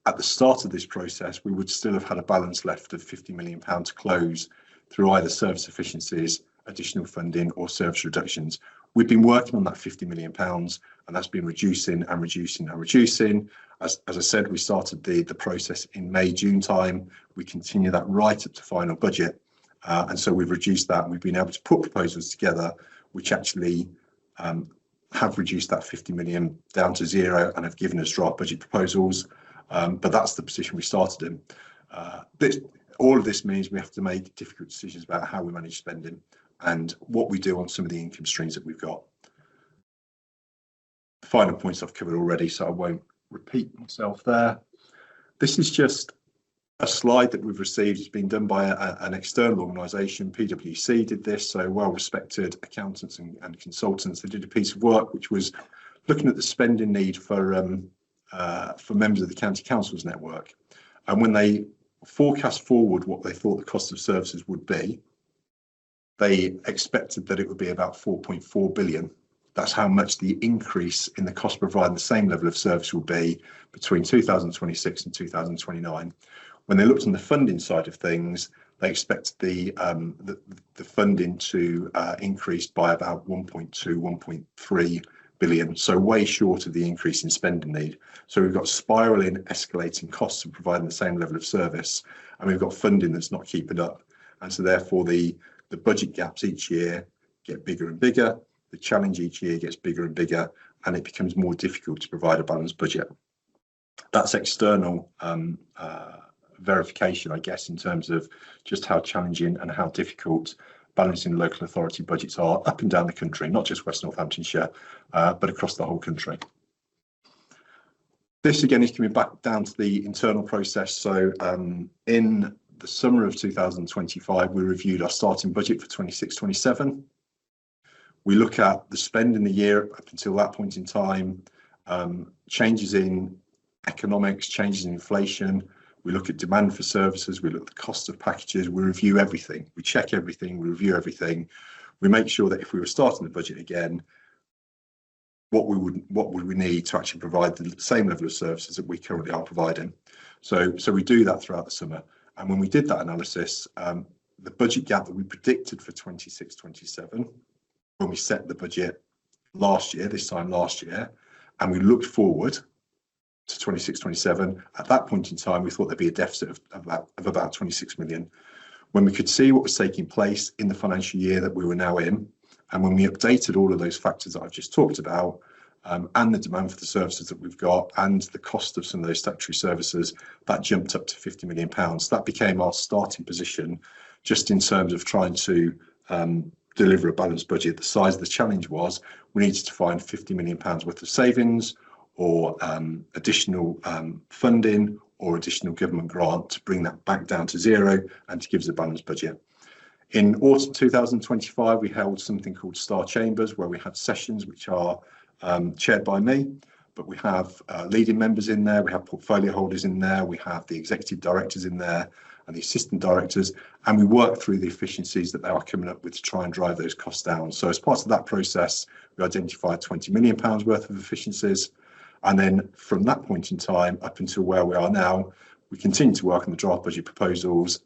at the start of this process, we would still have had a balance left of £50 million to close through either service efficiencies, additional funding, or service reductions. We've been working on that £50 million, and that's been reducing and reducing and reducing. As I said, we started the process in May, June time. We continue that right up to final budget. And so we've reduced that, and we've been able to put proposals together which actually have reduced that 50 million down to zero and have given us draft budget proposals. But that's the position we started in. All of this means we have to make difficult decisions about how we manage spending and what we do on some of the income streams that we've got. The final points I've covered already, so I won't repeat myself there. This is just a slide that we've received. It's been done by an external organisation. PwC did this, so well-respected accountants and consultants. They did a piece of work which was looking at the spending need for members of the county councils network. And when they forecast forward what they thought the cost of services would be, they expected that it would be about 4.4 billion. That's how much the increase in the cost of providing the same level of service will be between 2026 and 2029. When they looked on the funding side of things, they expect the funding to increase by about 1.2, 1.3 billion, so way short of the increase in spending need. So we've got spiralling, escalating costs of providing the same level of service, and we've got funding that's not keeping up. And so therefore the budget gaps each year get bigger and bigger, the challenge each year gets bigger and bigger, and it becomes more difficult to provide a balanced budget. That's external verification, I guess, in terms of just how challenging and how difficult balancing local authority budgets are up and down the country, not just West Northamptonshire, but across the whole country. This again is coming back down to the internal process. So in the summer of 2025, we reviewed our starting budget for 26-27. We look at the spend in the year up until that point in time, changes in economics, changes in inflation. We look at demand for services, we look at the cost of packages, we review everything, we check everything, we review everything. We make sure that if we were starting the budget again, what would we need to actually provide the same level of services that we currently are providing. So we do that throughout the summer. And when we did that analysis, the budget gap that we predicted for 26-27, when we set the budget this time last year, and we looked forward to 26-27, at that point in time, we thought there'd be a deficit of about 26 million. When we could see what was taking place in the financial year that we were now in, and when we updated all of those factors that I've just talked about, and the demand for the services that we've got, and the cost of some of those statutory services, that jumped up to £50 million. That became our starting position, just in terms of trying to deliver a balanced budget. The size of the challenge was we needed to find £50 million worth of savings, or additional funding, or additional government grant to bring that back down to zero and to give us a balanced budget. In autumn 2025, we held something called Star Chambers, where we had sessions which are chaired by me, but we have leading members in there, we have portfolio holders in there, we have the executive directors in there and the assistant directors, and we work through the efficiencies that they are coming up with to try and drive those costs down. So as part of that process, we identified £20 million worth of efficiencies. And then from that point in time up until where we are now, we continue to work on the draft budget proposals.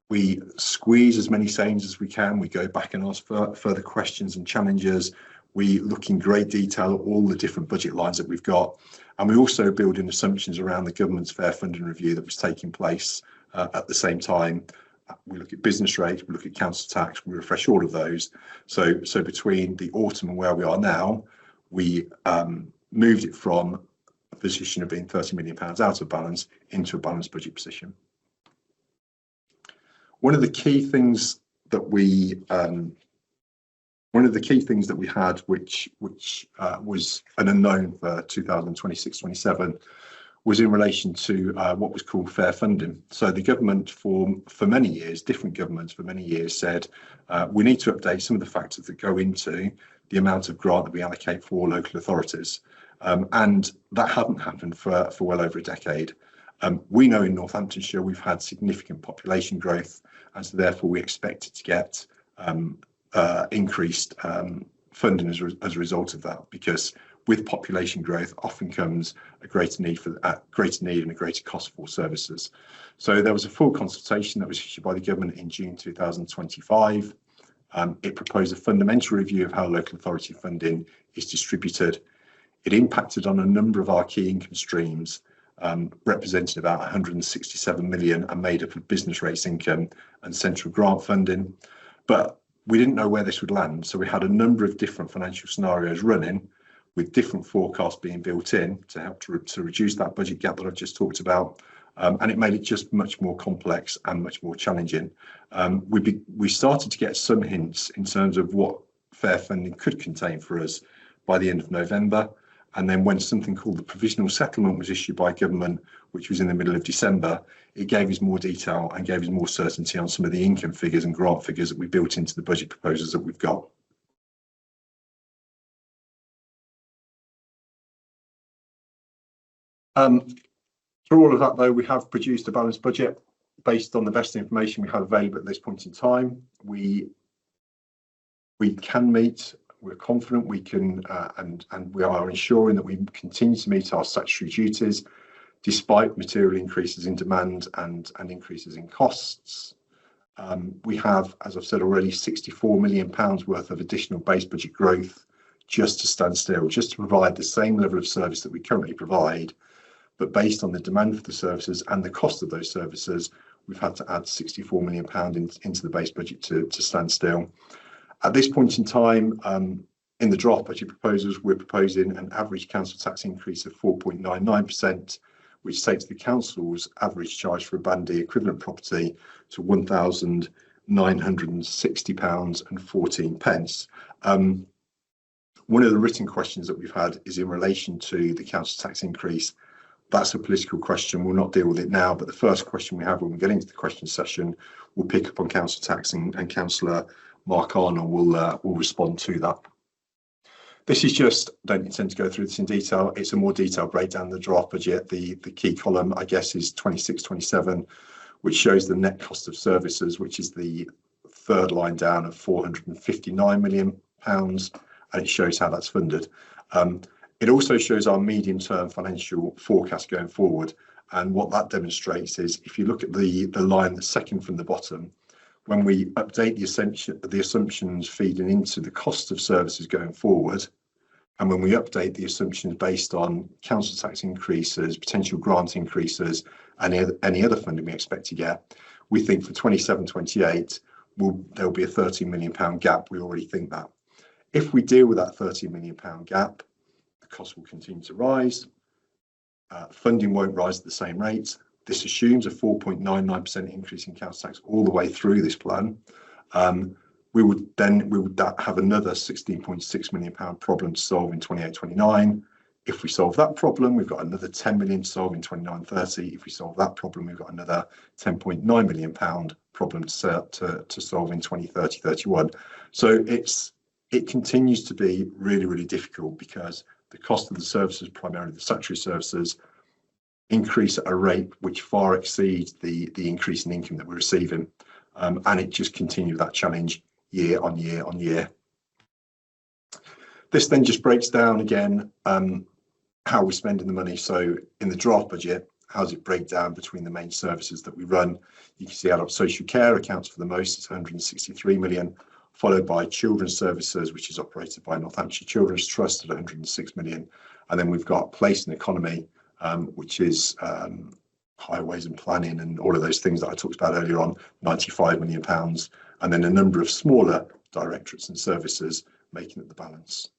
We squeeze as many savings as we can. We go back and ask for further questions and challenges. We look in great detail at all the different budget lines that we've got. And we also build in assumptions around the government's fair funding review that was taking place at the same time. We look at business rates, we look at council tax, we refresh all of those. So between the autumn and where we are now, we moved it from a position of being £30 million out of balance into a balanced budget position. One of the key things that we had, which was an unknown for 2026-27, was in relation to what was called fair funding. So the government for many years, different governments for many years, said we need to update some of the factors that go into the amount of grant that we allocate for local authorities. And that hadn't happened for well over a decade. We know in Northamptonshire we've had significant population growth, and so therefore we expected to get increased funding as a result of that, because with population growth often comes a greater need and a greater cost for services. So there was a full consultation that was issued by the government in June 2025. It proposed a fundamental review of how local authority funding is distributed. It impacted on a number of our key income streams, representing about 167 million and made up of business rates income and central grant funding. But we didn't know where this would land, so we had a number of different financial scenarios running, with different forecasts being built in to help to reduce that budget gap that I've just talked about, and it made it just much more complex and much more challenging. We started to get some hints in terms of what fair funding could contain for us by the end of November. And then when something called the provisional settlement was issued by government, which was in the middle of December, it gave us more detail and gave us more certainty on some of the income figures and grant figures that we built into the budget proposals that we've got. Through all of that, though, we have produced a balanced budget based on the best information we have available at this point in time. We can meet, we're confident we can, and we are ensuring that we continue to meet our statutory duties despite material increases in demand and increases in costs. We have, as I've said already, £64 million worth of additional base budget growth just to stand still, just to provide the same level of service that we currently provide, but based on the demand for the services and the cost of those services, we've had to add £64 million into the base budget to stand still. At this point in time, in the draft budget proposals, we're proposing an average council tax increase of 4.99%, which takes the council's average charge for a Band D equivalent property to £1,960.14. One of the written questions that we've had is in relation to the council tax increase. That's a political question. We'll not deal with it now, but the first question we have when we get into the question session, we'll pick up on council tax, and Councillor Mark Arnold will respond to that. This is just, don't intend to go through this in detail. It's a more detailed breakdown of the draft budget. The key column, I guess, is 26-27, which shows the net cost of services, which is the third line down of £459 million, and it shows how that's funded. It also shows our medium-term financial forecast going forward, and what that demonstrates is, if you look at the line that's second from the bottom, when we update the assumptions feeding into the cost of services going forward, and when we update the assumptions based on council tax increases, potential grant increases, and any other funding we expect to get, we think for 27-28, there'll be a £13 million gap. We already think that. If we deal with that £13 million gap, the cost will continue to rise. Funding won't rise at the same rate. This assumes a 4.99% increase in council tax all the way through this plan. We would have another £16.6 million problem to solve in 28-29. If we solve that problem, we've got another £10 million to solve in 29-30. If we solve that problem, we've got another £10.9 million problem to solve in 20-30-31. So it continues to be really, really difficult because the cost of the services, primarily the statutory services, increase at a rate which far exceeds the increase in income that we're receiving, and it just continues that challenge year on year on year. This then just breaks down again how we're spending the money. So in the draft budget, how does it break down between the main services that we run? You can see adult social care accounts for the most, it's 163 million, followed by children's services, which is operated by Northamptonshire Children's Trust at 106 million, and then we've got place and economy, which is highways and planning and all of those things that I talked about earlier on, £95 million, and then a number of smaller directorates and services making up the balance.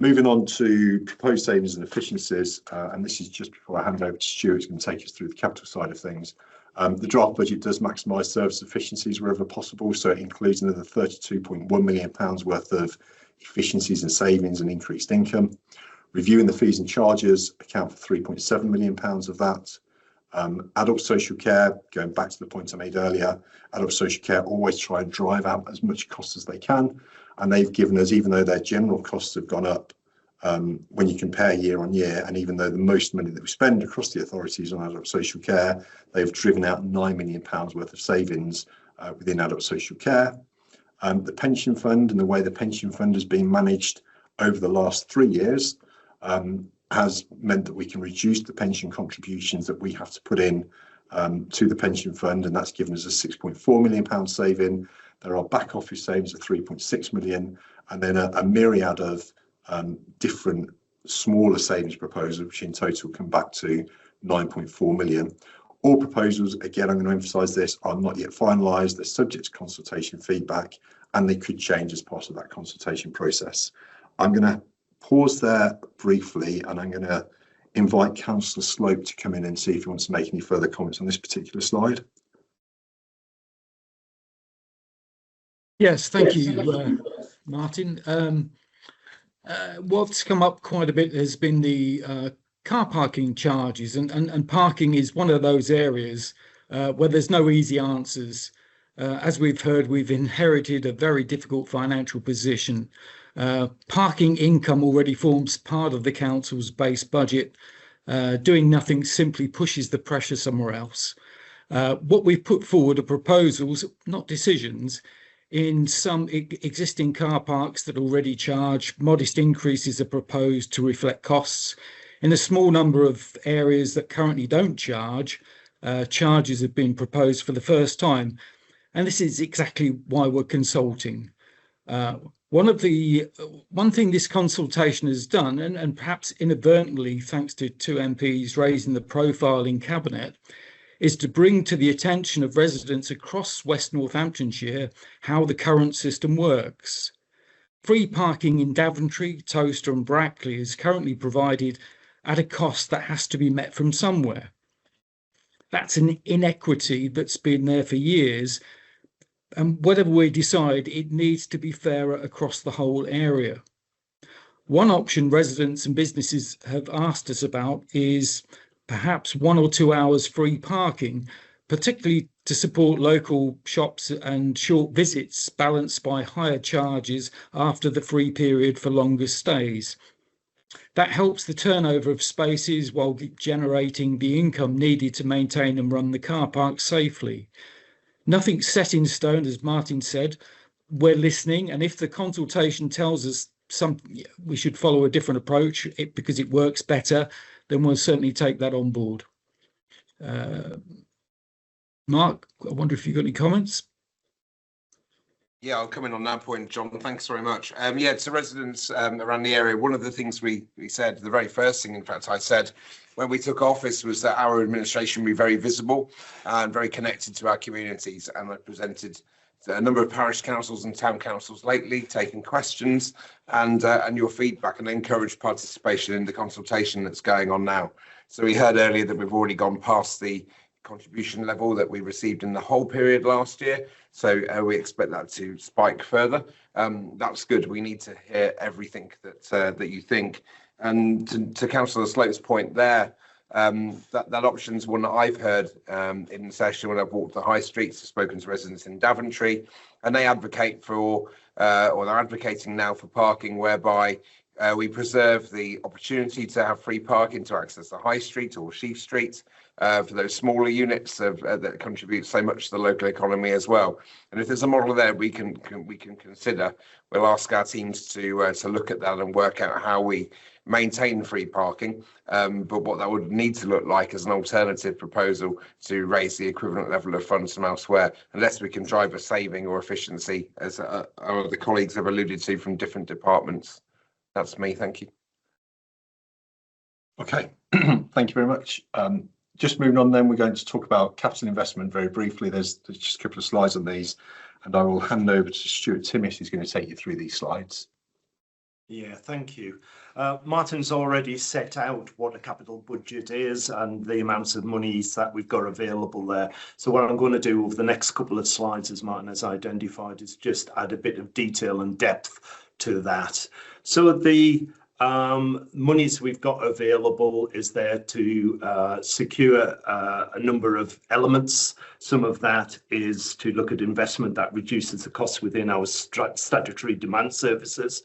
Moving on to proposed savings and efficiencies, and this is just before I hand over to Stuart, who's going to take us through the capital side of things. The draft budget does maximise service efficiencies wherever possible, so it includes another £32.1 million worth of efficiencies and savings and increased income. Reviewing the fees and charges account for £3.7 million of that. Adult social care, going back to the point I made earlier, adult social care always try and drive out as much cost as they can, and they've given us, even though their general costs have gone up when you compare year on year, and even though the most money that we spend across the authorities on adult social care, they've driven out £9 million worth of savings within adult social care. The pension fund and the way the pension fund has been managed over the last 3 years has meant that we can reduce the pension contributions that we have to put in to the pension fund, and that's given us a £6.4 million saving. There are back office savings of 3.6 million, and then a myriad of different smaller savings proposals, which in total come back to 9.4 million. All proposals, again, I'm going to emphasise this, are not yet finalised. They're subject to consultation feedback, and they could change as part of that consultation process. I'm going to pause there briefly, and I'm going to invite Councillor Slope to come in and see if he wants to make any further comments on this particular slide. Yes, thank you, Martin. What's come up quite a bit has been the car parking charges, and parking is one of those areas where there's no easy answers. As we've heard, we've inherited a very difficult financial position. Parking income already forms part of the council's base budget. Doing nothing simply pushes the pressure somewhere else. What we've put forward are proposals, not decisions, In some existing car parks that already charge, modest increases are proposed to reflect costs. In a small number of areas that currently don't charge, charges have been proposed for the first time. And this is exactly why we're consulting. One thing this consultation has done, and perhaps inadvertently, thanks to two MPs raising the profile in Cabinet, is to bring to the attention of residents across West Northamptonshire how the current system works. Free parking in Daventry, Towcester and Brackley is currently provided at a cost that has to be met from somewhere. That's an inequity that's been there for years, and whatever we decide, it needs to be fairer across the whole area. One option residents and businesses have asked us about is perhaps 1 or 2 hours free parking, particularly to support local shops and short visits balanced by higher charges after the free period for longer stays. That helps the turnover of spaces while generating the income needed to maintain and run the car park safely. Nothing's set in stone, as Martin said. We're listening, and if the consultation tells us we should follow a different approach because it works better, then we'll certainly take that on board. Mark, I wonder if you've got any comments? Yeah, I'll come in on that point, John. Thanks very much. Yeah, to residents around the area, one of the things we said, the very first thing, in fact, I said when we took office was that our administration be very visible and very connected to our communities. And I presented to a number of parish councils and town councils lately, taking questions and your feedback, and encouraged participation in the consultation that's going on now. So we heard earlier that we've already gone past the contribution level that we received in the whole period last year. So we expect that to spike further. That's good. We need to hear everything that you think. And to Councillor Slote's point there, that option's one that I've heard in the session when I've walked the high streets, spoken to residents in Daventry, and they advocate for, or they're advocating now for parking whereby we preserve the opportunity to have free parking to access the high street or Sheaf Street for those smaller units that contribute so much to the local economy as well. And if there's a model there we can consider, we'll ask our teams to look at that and work out how we maintain free parking, but what that would need to look like as an alternative proposal to raise the equivalent level of funds from elsewhere, unless we can drive a saving or efficiency, as our other colleagues have alluded to from different departments. That's me. Thank you. Okay, thank you very much. Just moving on then, we're going to talk about capital investment very briefly. There's just a couple of slides on these, and I will hand over to Stuart Timmis, who's going to take you through these slides. Yeah, thank you. Martin's already set out what a capital budget is and the amounts of monies that we've got available there. So what I'm going to do over the next couple of slides, as Martin has identified, is just add a bit of detail and depth to that. So the monies we've got available is there to secure a number of elements. Some of that is to look at investment that reduces the costs within our statutory demand services.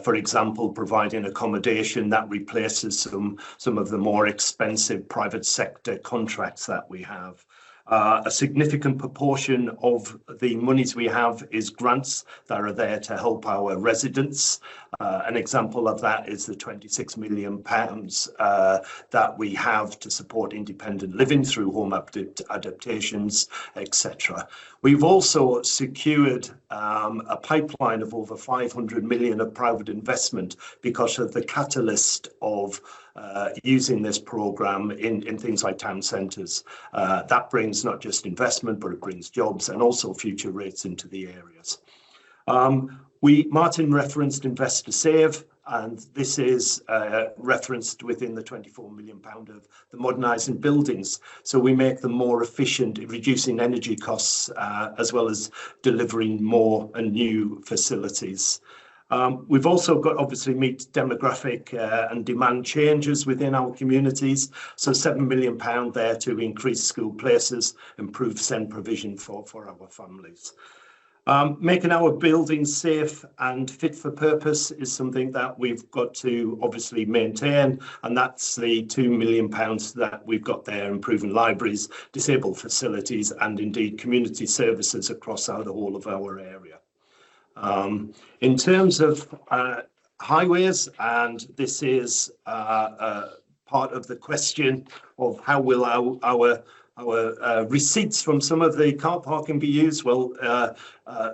For example, providing accommodation that replaces some of the more expensive private sector contracts that we have. A significant proportion of the monies we have is grants that are there to help our residents. An example of that is the £26 million that we have to support independent living through home adaptations, etc. We've also secured a pipeline of over 500 million of private investment because of the catalyst of using this programme in things like town centres. That brings not just investment, but it brings jobs and also future rates into the areas. Martin referenced Invest to Save, and this is referenced within the £24 million of the modernising buildings. So we make them more efficient, reducing energy costs, as well as delivering more and new facilities. We've also got, obviously, meet demographic and demand changes within our communities. So £7 million there to increase school places, improve SEND provision for our families. Making our buildings safe and fit for purpose is something that we've got to obviously maintain, and that's the £2 million that we've got there, improving libraries, disabled facilities, and indeed community services across the whole of our area. In terms of highways, and this is part of the question of how will our receipts from some of the car parking be used? Well,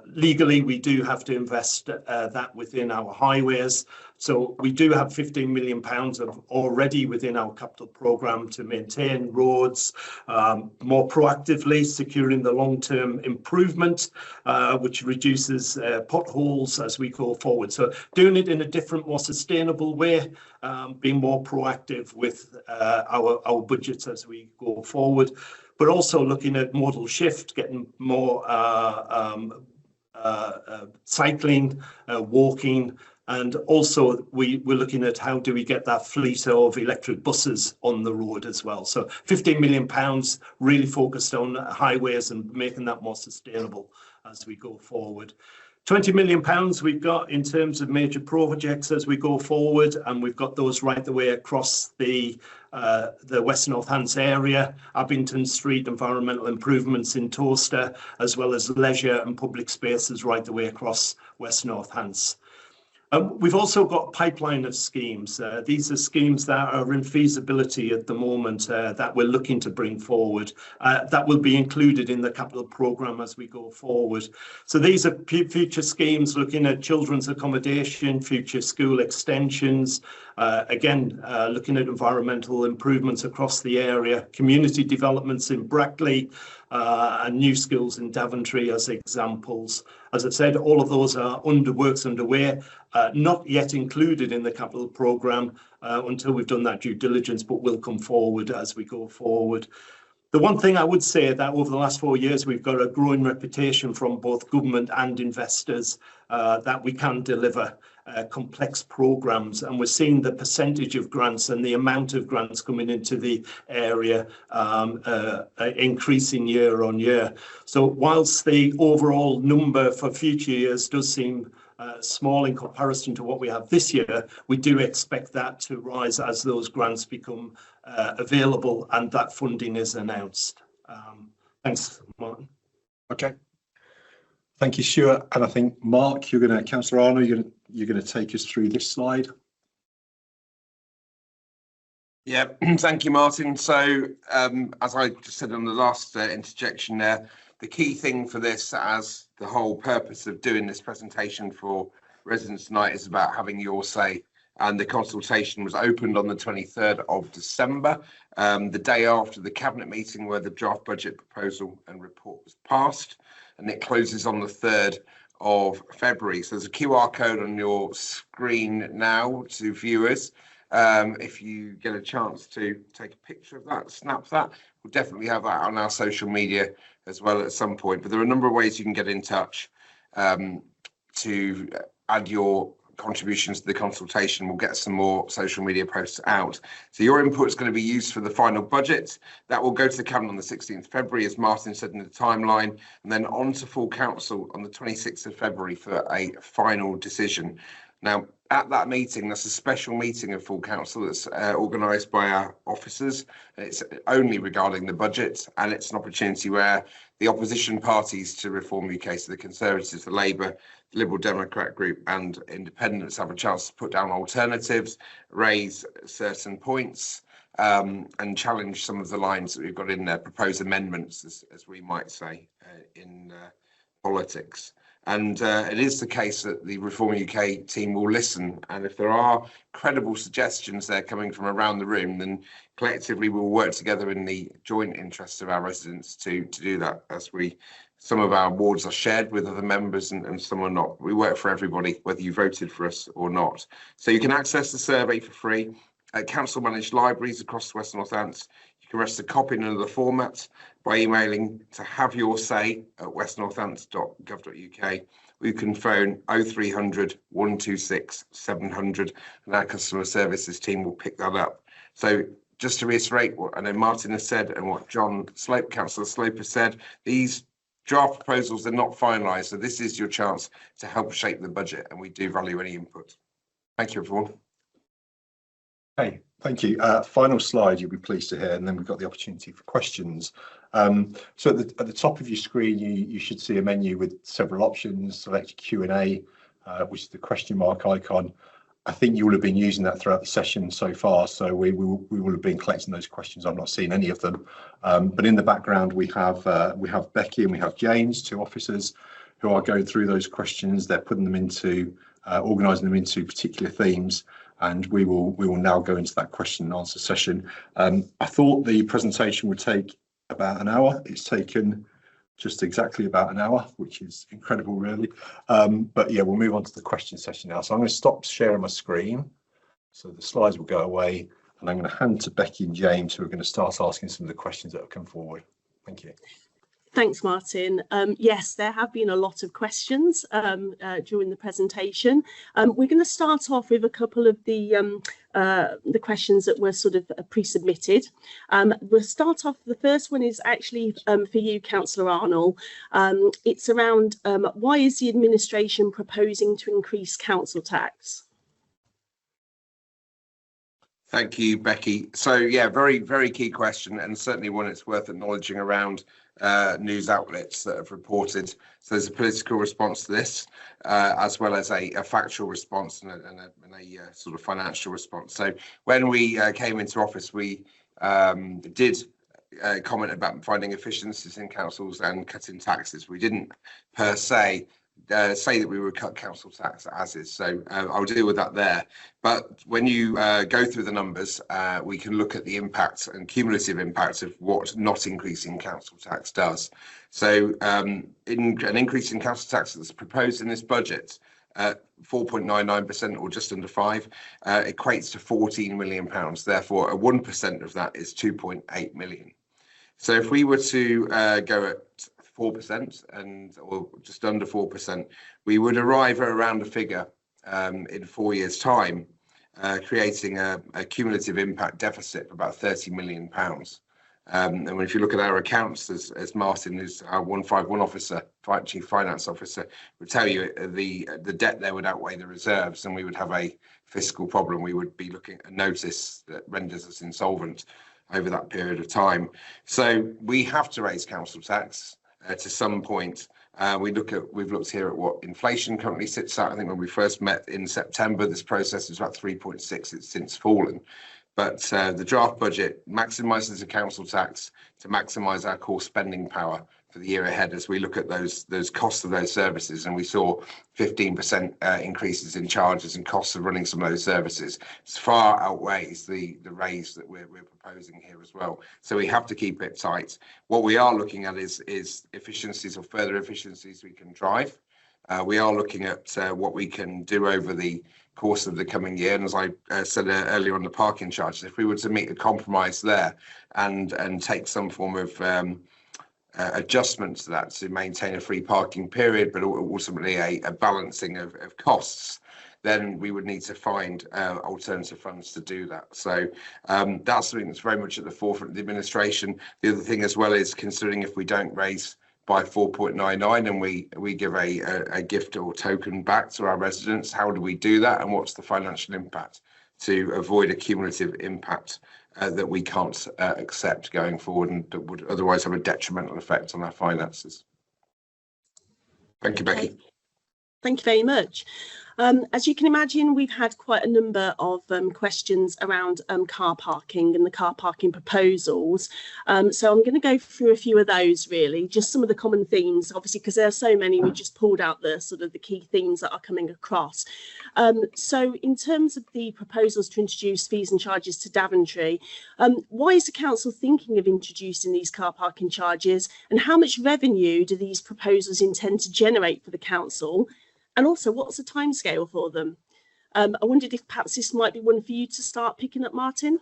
legally, we do have to invest that within our highways. So we do have £15 million of already within our capital programme to maintain roads, more proactively securing the long-term improvement, which reduces potholes as we go forward. So doing it in a different, more sustainable way, being more proactive with our budgets as we go forward, but also looking at modal shift, getting more cycling, walking, and also we're looking at how do we get that fleet of electric buses on the road as well. So £15 million really focused on highways and making that more sustainable as we go forward. £20 million we've got in terms of major projects as we go forward, and we've got those right the way across the West Northamptonshire area, Abington Street, environmental improvements in Toaster, as well as leisure and public spaces right the way across West Northamptonshire. We've also got a pipeline of schemes. These are schemes that are in feasibility at the moment that we're looking to bring forward. That will be included in the capital programme as we go forward. So these are future schemes looking at children's accommodation, future school extensions, again, looking at environmental improvements across the area, community developments in Brackley, and new skills in Daventry as examples. As I've said, all of those are works underway, not yet included in the capital programme until we've done that due diligence, but will come forward as we go forward. The one thing I would say that over the last 4 years, we've got a growing reputation from both government and investors that we can deliver complex programmes, and we're seeing the percentage of grants and the amount of grants coming into the area increasing year on year. So whilst the overall number for future years does seem small in comparison to what we have this year, we do expect that to rise as those grants become available and that funding is announced. Thanks, Martin. Okay. Thank you, Stuart. And I think, Mark, Councillor Arnold, you're going to take us through this slide. Yeah, thank you, Martin. So as I just said on the last interjection there, the key thing for this, as the whole purpose of doing this presentation for residents tonight, is about having your say. And the consultation was opened on the 23rd of December, the day after the Cabinet meeting where the draft budget proposal and report was passed, and it closes on the 3rd of February. So there's a QR code on your screen now to viewers. If you get a chance to take a picture of that, snap that, we'll definitely have that on our social media as well at some point. But there are a number of ways you can get in touch to add your contributions to the consultation. We'll get some more social media posts out. So your input is going to be used for the final budget. That will go to the Cabinet on the 16th of February, as Martin said in the timeline, and then on to full council on the 26th of February for a final decision. Now, at that meeting, that's a special meeting of full council that's organised by our officers. It's only regarding the budget, and it's an opportunity where the opposition parties to Reform UK, so the Conservatives, the Labour, the Liberal Democrat group and Independents, have a chance to put down alternatives, raise certain points, and challenge some of the lines that we've got in there, propose amendments, as we might say in politics. And it is the case that the Reform UK team will listen, and if there are credible suggestions there coming from around the room, then collectively we'll work together in the joint interests of our residents to do that. As some of our wards are shared with other members and some are not. We work for everybody, whether you voted for us or not. So you can access the survey for free at council managed libraries across West Northampton. You can request a copy in another format by emailing to haveyourSay@westnorthampton.gov.uk. or you can phone 0300 126 700 and our customer services team will pick that up. So just to reiterate what I know Martin has said and what Councillor Slope has said, these draft proposals are not finalised, so this is your chance to help shape the budget, and we do value any input. Thank you, everyone. Okay, thank you. Final slide, you'll be pleased to hear, and then we've got the opportunity for questions. So at the top of your screen, you should see a menu with several options. Select Q&A, which is the question mark icon. I think you will have been using that throughout the session so far, so we will have been collecting those questions. I've not seen any of them, but in the background we have Becky and we have James, two officers, who are going through those questions. They're putting them into, organising them into particular themes, and we will now go into that question and answer session. I thought the presentation would take about an hour. It's taken just exactly about an hour, which is incredible, really. But yeah, we'll move on to the question session now. So I'm going to stop sharing my screen, so the slides will go away, and I'm going to hand to Becky and James, who are going to start asking some of the questions that have come forward. Thank you. Thanks, Martin. Yes, there have been a lot of questions during the presentation. We're going to start off with a couple of the questions that were sort of pre-submitted. We'll start off, the first one is actually for you, Councillor Arnold. It's around why is the administration proposing to increase council tax? Thank you, Becky. So yeah, very, very key question, and certainly one it's worth acknowledging around news outlets that have reported. So there's a political response to this, as well as a factual response and a sort of financial response. So when we came into office, we did comment about finding efficiencies in councils and cutting taxes. We didn't per se say that we would cut council tax as is, so I'll deal with that there. But when you go through the numbers, we can look at the impact and cumulative impact of what not increasing council tax does. So in an increase in council tax that's proposed in this budget, 4.99% or just under 5 equates to £14 million. Therefore, a 1% of that is 2.8 million. So if we were to go at 4% or just under 4%, we would arrive at around a figure in 4 years' time, creating a cumulative impact deficit of about £30 million. And if you look at our accounts, as Martin, who's our 151 officer, chief finance officer, would tell you, the debt there would outweigh the reserves, and we would have a fiscal problem. We would be looking at a notice that renders us insolvent over that period of time. So we have to raise council tax to some point. We've looked here at what inflation currently sits at. I think when we first met in September, this process was about 3.6. It's since fallen. But the draft budget maximises the council tax to maximise our core spending power for the year ahead as we look at those costs of those services. And we saw 15% increases in charges and costs of running some of those services. It far outweighs the raise that we're proposing here as well. So we have to keep it tight. What we are looking at is efficiencies or further efficiencies we can drive. We are looking at what we can do over the course of the coming year. And as I said earlier on the parking charges, if we were to meet a compromise there and take some form of adjustment to that to maintain a free parking period, but ultimately a balancing of costs, then we would need to find alternative funds to do that. So that's something that's very much at the forefront of the administration. The other thing as well is considering if we don't raise by 4.99 and we give a gift or token back to our residents, how do we do that, and what's the financial impact to avoid a cumulative impact that we can't accept going forward and that would otherwise have a detrimental effect on our finances. Thank you, Becky. Thank you very much. As you can imagine, we've had quite a number of questions around car parking and the car parking proposals. So I'm going to go through a few of those, really, just some of the common themes, obviously, because there are so many. We just pulled out the sort of the key themes that are coming across. So in terms of the proposals to introduce fees and charges to Daventry, why is the council thinking of introducing these car parking charges, and how much revenue do these proposals intend to generate for the council? And also, what's the timescale for them? I wondered if perhaps this might be one for you to start picking up, Martin.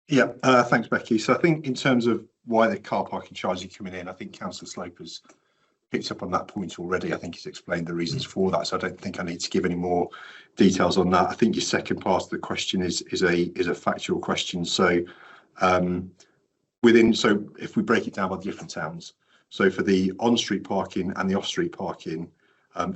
Yeah, thanks, Becky. So I think in terms of why the car parking charges are coming in, I think Councillor Slope has picked up on that point already. I think he's explained the reasons for that, so I don't think I need to give any more details on that. I think your second part of the question is a factual question. So so if we break it down by different towns, So for the on-street parking and the off-street parking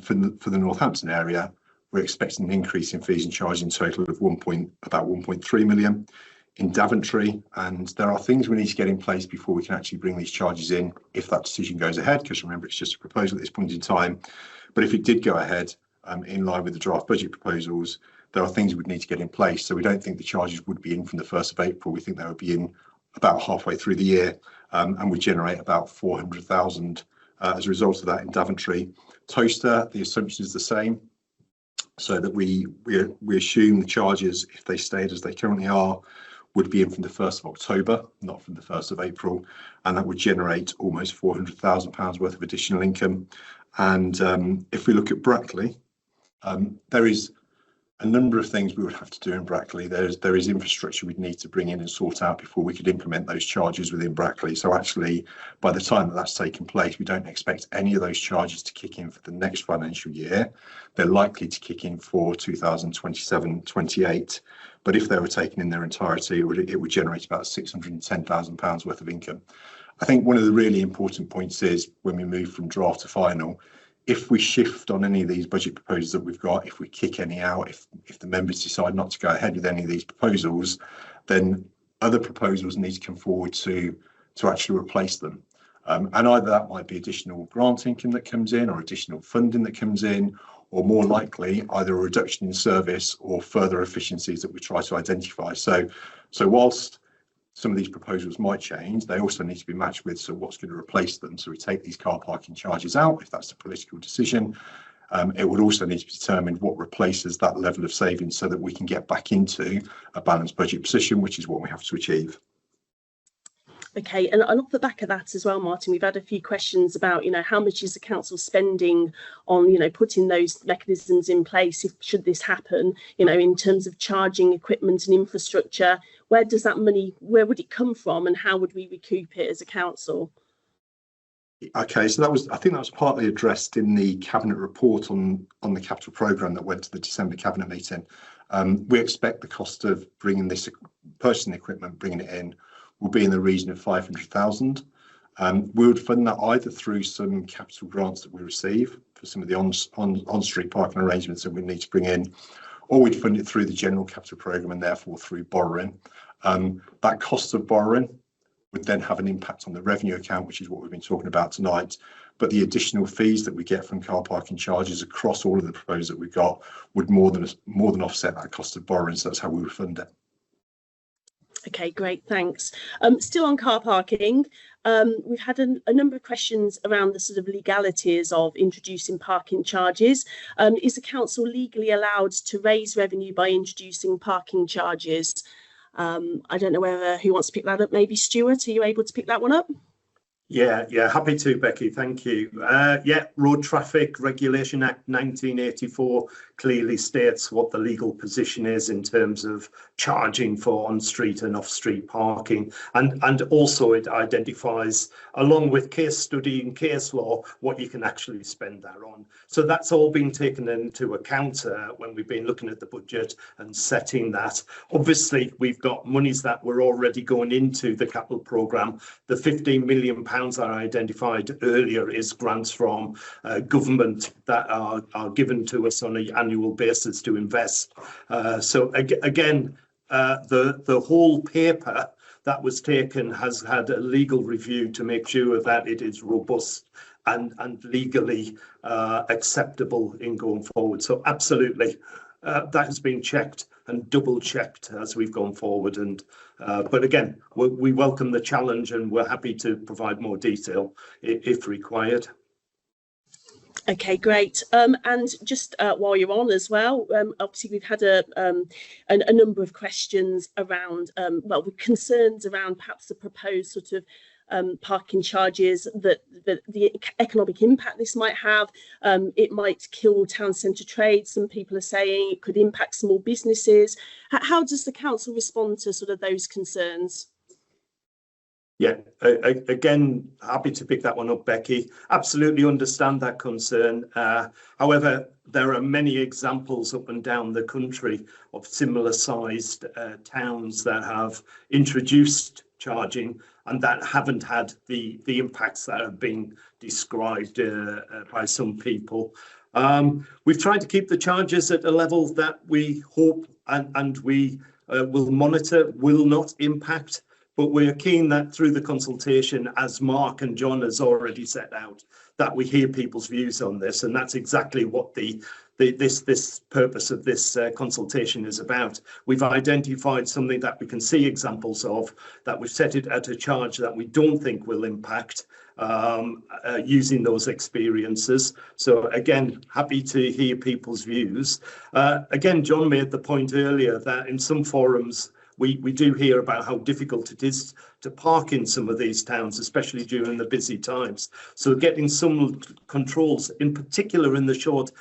for the Northampton area, we're expecting an increase in fees and charges in total of about 1.3 million. In Daventry, and there are things we need to get in place before we can actually bring these charges in if that decision goes ahead, because remember, it's just a proposal at this point in time. But if it did go ahead in line with the draft budget proposals, there are things we'd need to get in place. So we don't think the charges would be in from the 1st of April. We think they would be in about halfway through the year, and we generate about 400,000 as a result of that in Daventry. Toaster, the assumption is the same, so that we assume the charges, if they stayed as they currently are, would be in from the 1st of October, not from the 1st of April, and that would generate almost £400,000 worth of additional income. And if we look at Brackley, there is a number of things we would have to do in Brackley. There is infrastructure we'd need to bring in and sort out before we could implement those charges within Brackley. So actually, by the time that that's taken place, we don't expect any of those charges to kick in for the next financial year. They're likely to kick in for 2027-28. But if they were taken in their entirety, it would generate about £610,000 worth of income. I think one of the really important points is when we move from draft to final, if we shift on any of these budget proposals that we've got, if we kick any out, if the members decide not to go ahead with any of these proposals, then other proposals need to come forward to actually replace them. And either that might be additional grant income that comes in or additional funding that comes in, or more likely either a reduction in service or further efficiencies that we try to identify. So whilst some of these proposals might change, they also need to be matched with, so what's going to replace them? So we take these car parking charges out, if that's a political decision. It would also need to be determined what replaces that level of savings so that we can get back into a balanced budget position, which is what we have to achieve. Okay, and off the back of that as well, Martin, we've had a few questions about, how much is the council spending on, putting those mechanisms in place should this happen, in terms of charging equipment and infrastructure. Where does that money, where would it come from, and how would we recoup it as a council? Okay, so I think that was partly addressed in the cabinet report on the capital programme that went to the December cabinet meeting. We expect the cost of purchasing the equipment, bringing it in, will be in the region of 500,000. We would fund that either through some capital grants that we receive for some of the on-street parking arrangements that we need to bring in, or we'd fund it through the general capital programme and therefore through borrowing. That cost of borrowing would then have an impact on the revenue account, which is what we've been talking about tonight. But the additional fees that we get from car parking charges across all of the proposals that we've got would more than offset that cost of borrowing. So that's how we would fund it. Okay, great, thanks. Still on car parking, we've had a number of questions around the sort of legalities of introducing parking charges. Is the council legally allowed to raise revenue by introducing parking charges? I don't know who wants to pick that up. Maybe Stuart, are you able to pick that one up? Yeah, happy to, Becky, thank you. Road Traffic Regulation Act 1984 clearly states what the legal position is in terms of charging for on-street and off-street parking, and also it identifies, along with case study and case law, what you can actually spend that on. So that's all been taken into account when we've been looking at the budget and setting that. Obviously, we've got monies that were already going into the capital programme. The £15 million that I identified earlier is grants from government that are given to us on an annual basis to invest. So again, the whole paper that was taken has had a legal review to make sure that it is robust and legally acceptable in going forward. So absolutely, that has been checked and double checked as we've gone forward. And but again, we welcome the challenge and we're happy to provide more detail if required. Okay, great. And just while you're on as well, obviously we've had a number of questions around, with concerns around perhaps the proposed sort of parking charges, that the economic impact this might have. It might kill town centre trade. Some people are saying it could impact small businesses. How does the council respond to sort of those concerns? Yeah, again, happy to pick that one up, Becky. Absolutely understand that concern. However, there are many examples up and down the country of similar sized towns that have introduced charging and that haven't had the impacts that have been described by some people. We've tried to keep the charges at a level that we hope and we will monitor will not impact. But we're keen that through the consultation, as Mark and John has already set out, that we hear people's views on this, and that's exactly what this purpose of this consultation is about. We've identified something that we can see examples of, that we've set it at a charge that we don't think will impact using those experiences. So again, happy to hear people's views. Again, John made the point earlier that in some forums, we do hear about how difficult it is to park in some of these towns, especially during the busy times. So getting some controls, in particular in the short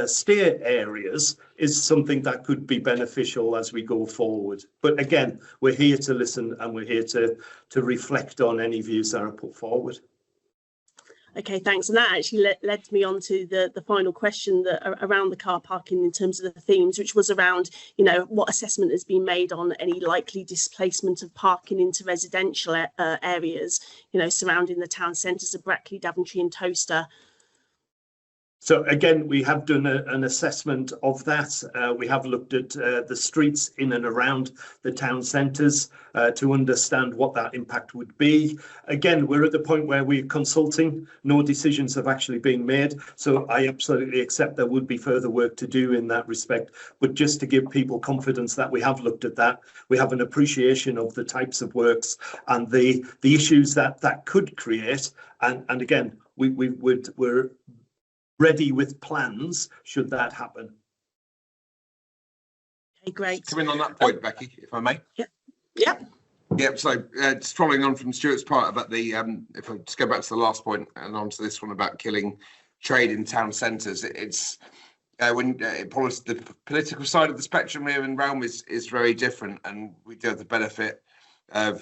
stay areas, is something that could be beneficial as we go forward. But again, we're here to listen and we're here to reflect on any views that are put forward. Okay, thanks. And that actually led me on to the final question that around the car parking in terms of the themes, which was around, you know, what assessment has been made on any likely displacement of parking into residential areas, you know, surrounding the town centres of Brackley, Daventry and Towcester. So again, we have done an assessment of that. We have looked at the streets in and around the town centres to understand what that impact would be. Again, we're at the point where we're consulting. No decisions have actually been made. So I absolutely accept there would be further work to do in that respect. But just to give people confidence that we have looked at that, we have an appreciation of the types of works and the issues that could create. And again, we're ready with plans should that happen. Okay, great. Come in on that point, Becky, if I may. Yeah. So just following on from Stuart's part about the, if I just go back to the last point and on to this one about killing trade in town centres, it's when the political side of the spectrum here in Realm is very different, and we do have the benefit of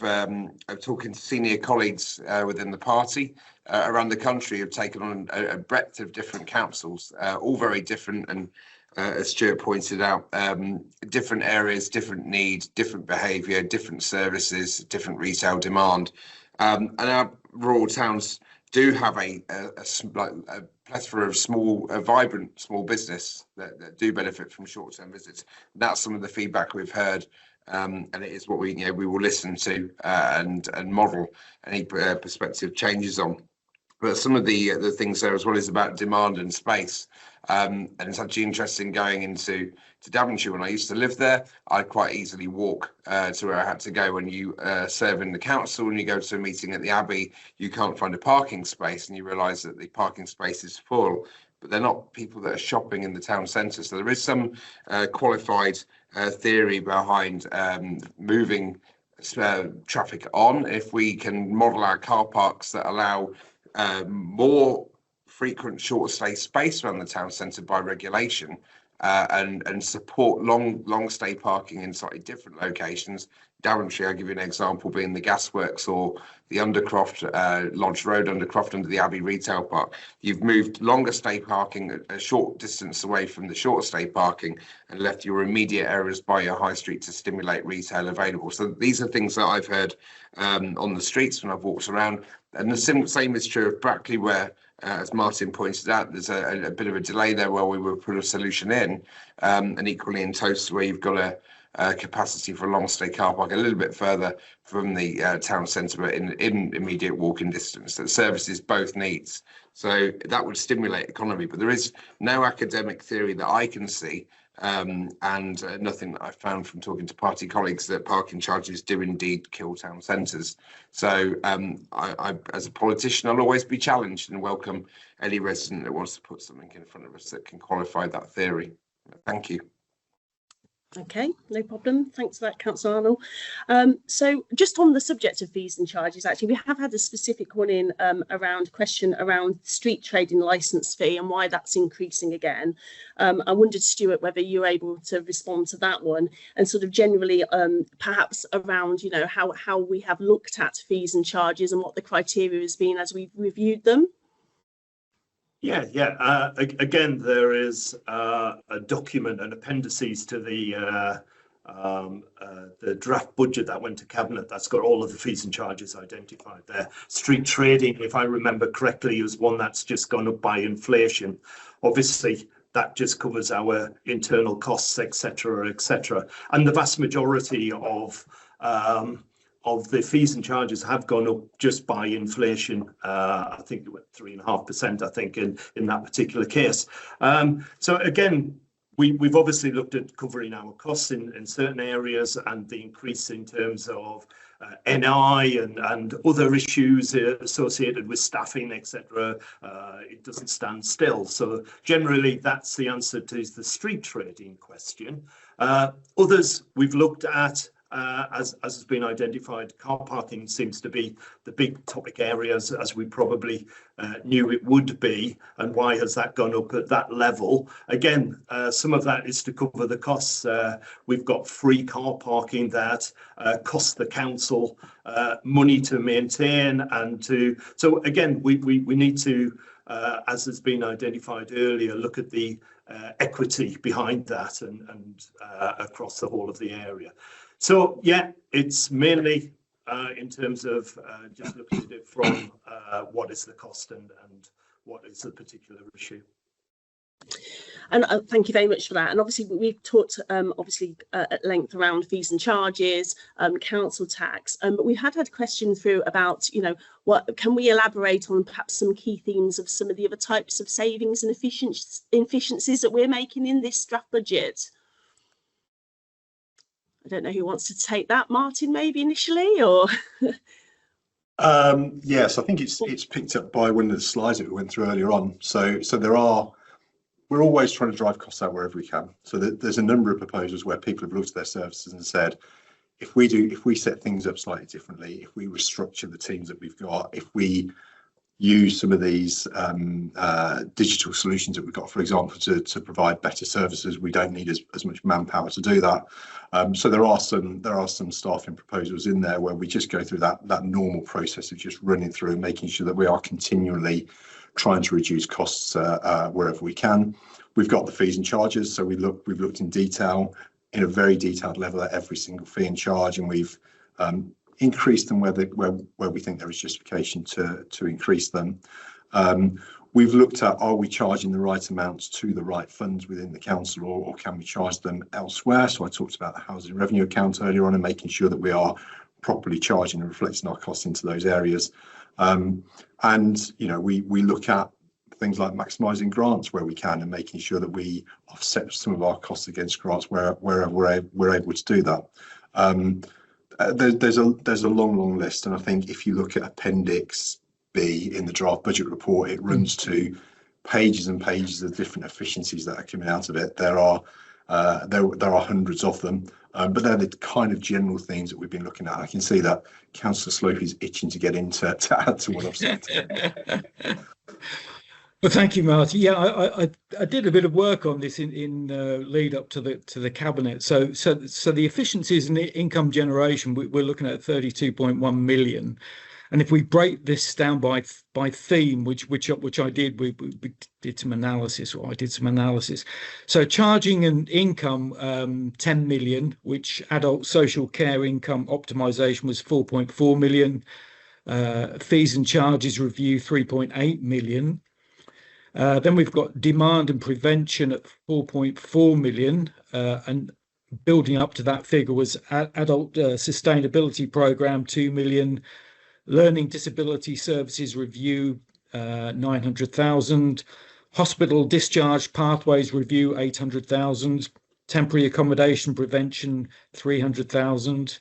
talking to senior colleagues within the party around the country who've taken on a breadth of different councils, all very different, and as Stuart pointed out, different areas, different needs, different behaviour, different services, different retail demand, and our rural towns do have a plethora of small, vibrant small business that do benefit from short-term visits. That's some of the feedback we've heard. And it is what we will listen to and model any prospective changes on. But some of the things there as well is about demand and space. And it's actually interesting going into Daventry. When I used to live there, I'd quite easily walk to where I had to go. When you serve in the council and you go to a meeting at the Abbey, you can't find a parking space, and you realise that the parking space is full. But they're not people that are shopping in the town centre. So there is some qualified theory behind moving traffic on. If we can model our car parks that allow more frequent short stay space around the town centre by regulation, and support long stay parking in slightly different locations. Daventry, I'll give you an example, being the Gasworks or the Undercroft, Lodge Road Undercroft under the Abbey Retail Park. You've moved longer stay parking a short distance away from the short stay parking and left your immediate areas by your high street to stimulate retail available. So these are things that I've heard on the streets when I've walked around. And the same is true of Brackley, where, as Martin pointed out, there's a bit of a delay there where we will put a solution in, and equally in Towcester, where you've got a capacity for a long stay car park a little bit further from the town centre, but in immediate walking distance that services both needs. So that would stimulate economy, but there is no academic theory that I can see, and nothing that I've found from talking to party colleagues, that parking charges do indeed kill town centres. So I, as a politician, I'll always be challenged and welcome any resident that wants to put something in front of us that can qualify that theory. Thank you. Okay, no problem. Thanks for that, Councillor Arnold. So just on the subject of fees and charges, actually, we have had a specific one in around question around street trading licence fee and why that's increasing again. I wondered, Stuart, whether you were able to respond to that one, and sort of generally perhaps around, you know, how we have looked at fees and charges and what the criteria has been as we've reviewed them. Yeah. Again, there is a document and appendices to the draft budget that went to Cabinet that's got all of the fees and charges identified there. Street trading, if I remember correctly, is one that's just gone up by inflation. Obviously, that just covers our internal costs, etc., etc. And the vast majority of the fees and charges have gone up just by inflation. I think it went 3.5%, I think, in that particular case. So again, we've obviously looked at covering our costs in certain areas, and the increase in terms of NI and other issues associated with staffing, etc. It doesn't stand still. So generally, that's the answer to the street trading question. Others we've looked at, as has been identified, car parking seems to be the big topic areas, as we probably knew it would be. And why has that gone up at that level? Again, some of that is to cover the costs. We've got free car parking that costs the council money to maintain and to. So again, we need to, as has been identified earlier, look at the equity behind that and across the whole of the area. So yeah, it's mainly in terms of just looking at it from what is the cost and what is the particular issue. And thank you very much for that. And obviously we've talked obviously at length around fees and charges, council tax, but we had questions through about, you know, what can we elaborate on perhaps some key themes of some of the other types of savings and efficiencies that we're making in this draft budget? I don't know who wants to take that. Martin, maybe initially, or? Yes, I think it's picked up by one of the slides that we went through earlier on. So we're always trying to drive costs out wherever we can. So there's a number of proposals where people have looked at their services and said, if we set things up slightly differently, if we restructure the teams that we've got, if we use some of these digital solutions that we've got, for example, to provide better services, we don't need as much manpower to do that. So there are some staffing proposals in there where we just go through that normal process of just running through and making sure that we are continually trying to reduce costs wherever we can. We've got the fees and charges, so we've looked in detail, in a very detailed level, at every single fee and charge, and we've increase them where we think there is justification to increase them. We've looked at, are we charging the right amounts to the right funds within the council, or can we charge them elsewhere? So I talked about the housing revenue account earlier on, and making sure that we are properly charging and reflecting our costs into those areas. And you know, we look at things like maximising grants where we can, and making sure that we offset some of our costs against grants wherever we're able to do that. There's a long list, and I think if you look at Appendix B in the draft budget report, it runs to pages and pages of different efficiencies that are coming out of it. There are hundreds of them, but they're the kind of general themes that we've been looking at. I can see that Councillor Slope is itching to get into to add to what I've said. Well, thank you, Martin. Yeah, I did a bit of work on this in lead up to the cabinet. So the efficiencies in income generation, we're looking at 32.1 million, and if we break this down by theme, which I did, we did some analysis, or I did some analysis. So charging and income, 10 million, which adult social care income optimisation was 4.4 million, fees and charges review 3.8 million. Then we've got demand and prevention at 4.4 million, and building up to that figure was adult sustainability program 2 million, learning disability services review 900,000, hospital discharge pathways review 800,000, temporary accommodation prevention 300,000.